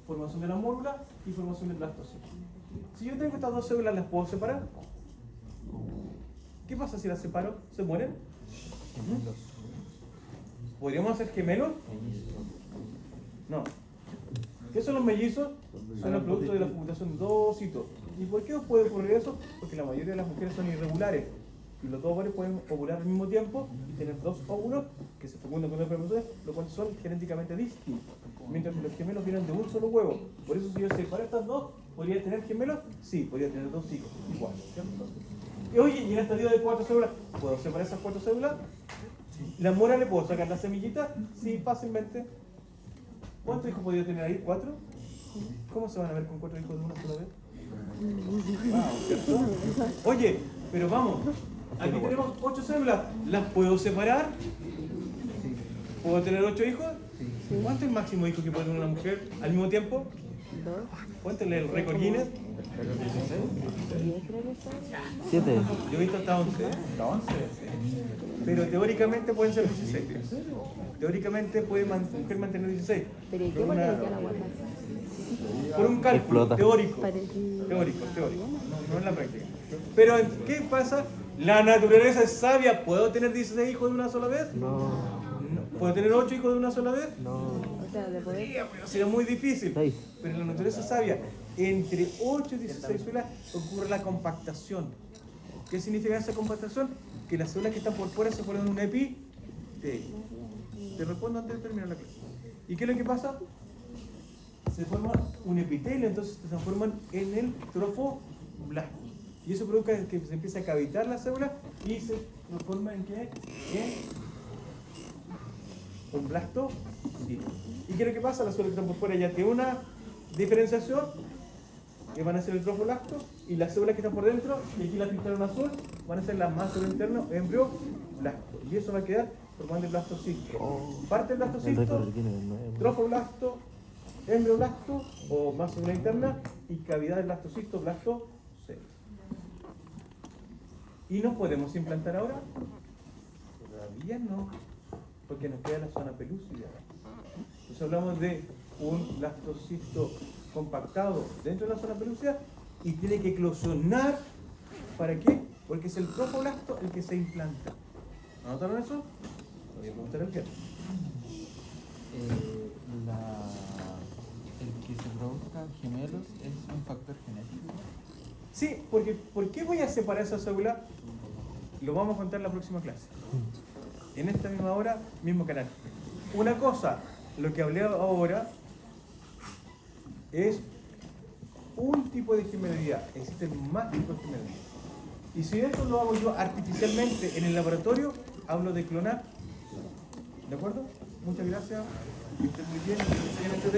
A: formación de la mórula y formación del blastocisto. Si yo tengo estas 2 células, ¿las puedo separar? ¿Qué pasa si las separo? ¿Se mueren? ¿Podríamos hacer gemelos? No. ¿Qué son los mellizos? Son el producto de la fecundación de 2 ocitos. ¿Y por qué puede ocurrir eso? Porque la mayoría de las mujeres son irregulares. Y los 2 ovarios pueden ovular al mismo tiempo y tener 2 óvulos que se fecundan con 2 espermatozoides, los cuales son genéticamente distintos. Mientras que los gemelos vienen de un solo huevo. Por eso si yo separo estas 2, ¿podría tener gemelos? Sí, podría tener 2 hijos. Igual, ¿cierto? Y oye, y en esta estadio de 4 células, ¿puedo separar esas 4 células? ¿La mora le puedo sacar la semillita? Sí, fácilmente. ¿Cuántos hijos podría tener ahí? ¿4? ¿Cómo se van a ver con 4 hijos de una sola vez? Wow, ¿cierto? Oye, pero vamos, aquí tenemos 8 células. ¿Las puedo separar? ¿Puedo tener 8 hijos? ¿Cuánto es el máximo hijo que puede tener una mujer al mismo tiempo?
C: 2,
A: ¿Cuánto es el récord Guinness?
C: 10 creo que son.
B: 7.
A: Yo he visto hasta 11.
D: ¿Hasta 11?
A: Pero teóricamente pueden ser 16. Teóricamente puede una mujer mantener 16.
C: Pero ¿y qué
A: Por
C: por qué
A: una-
C: ya la guardas?
A: por un cálculo
B: Explota.
A: teórico.
C: Parece-
A: Teórico, no en la práctica. Pero, ¿qué pasa? La naturaleza es sabia. ¿Puedo tener 16 hijos de una sola vez?
B: No.
A: ¿Puedo tener 8 hijos de una sola vez?
B: No.
C: O sea, de poder.
A: Pero sería muy difícil.
B: 6.
A: Pero la naturaleza es sabia. Entre 8 y 16 células ocurre la compactación. ¿Qué significa esa compactación? Que las células que están por fuera se forman un epitelio. Te respondo antes de terminar la clase. ¿Y qué es lo que pasa? Se forma un epitelio, entonces se transforman en el trofoblasto. Y eso provoca que se empiece a cavitar la célula y se transforma en ¿qué? En un blastocito. ¿Y qué es lo que pasa? Las células que están por fuera ya tienen una diferenciación, que van a ser el trofoblasto, y las células que están por dentro, y aquí las pintaron azul, van a ser las más interno, embrioblasto. Y eso va a quedar formando el blastocisto. Parte del
B: El
A: blastocisto,
B: récord tiene 9.
A: trofoblasto, embrioblasto o más célula interna y cavidad del blastocisto, blastocito. ¿Y nos podemos implantar ahora? Todavía no, porque nos queda la zona pelúcida. Entonces hablamos de un blastocisto compactado dentro de la zona pelúcida y tiene que eclosionar. ¿Para qué? Porque es el trofoblasto el que se implanta. ¿Anotaron eso? Voy a preguntar al jefe.
D: El que se produzcan gemelos es un factor genético.
A: Sí, porque ¿por qué voy a separar esa célula? Lo vamos a contar en la próxima clase. En esta misma hora, mismo canal. Una cosa, lo que hablé ahora es un tipo de gemelidad. Existen más tipos de gemelidad. Y si esto lo hago yo artificialmente en el laboratorio, hablo de clonar. ¿De acuerdo? Muchas gracias. Que estén muy bien.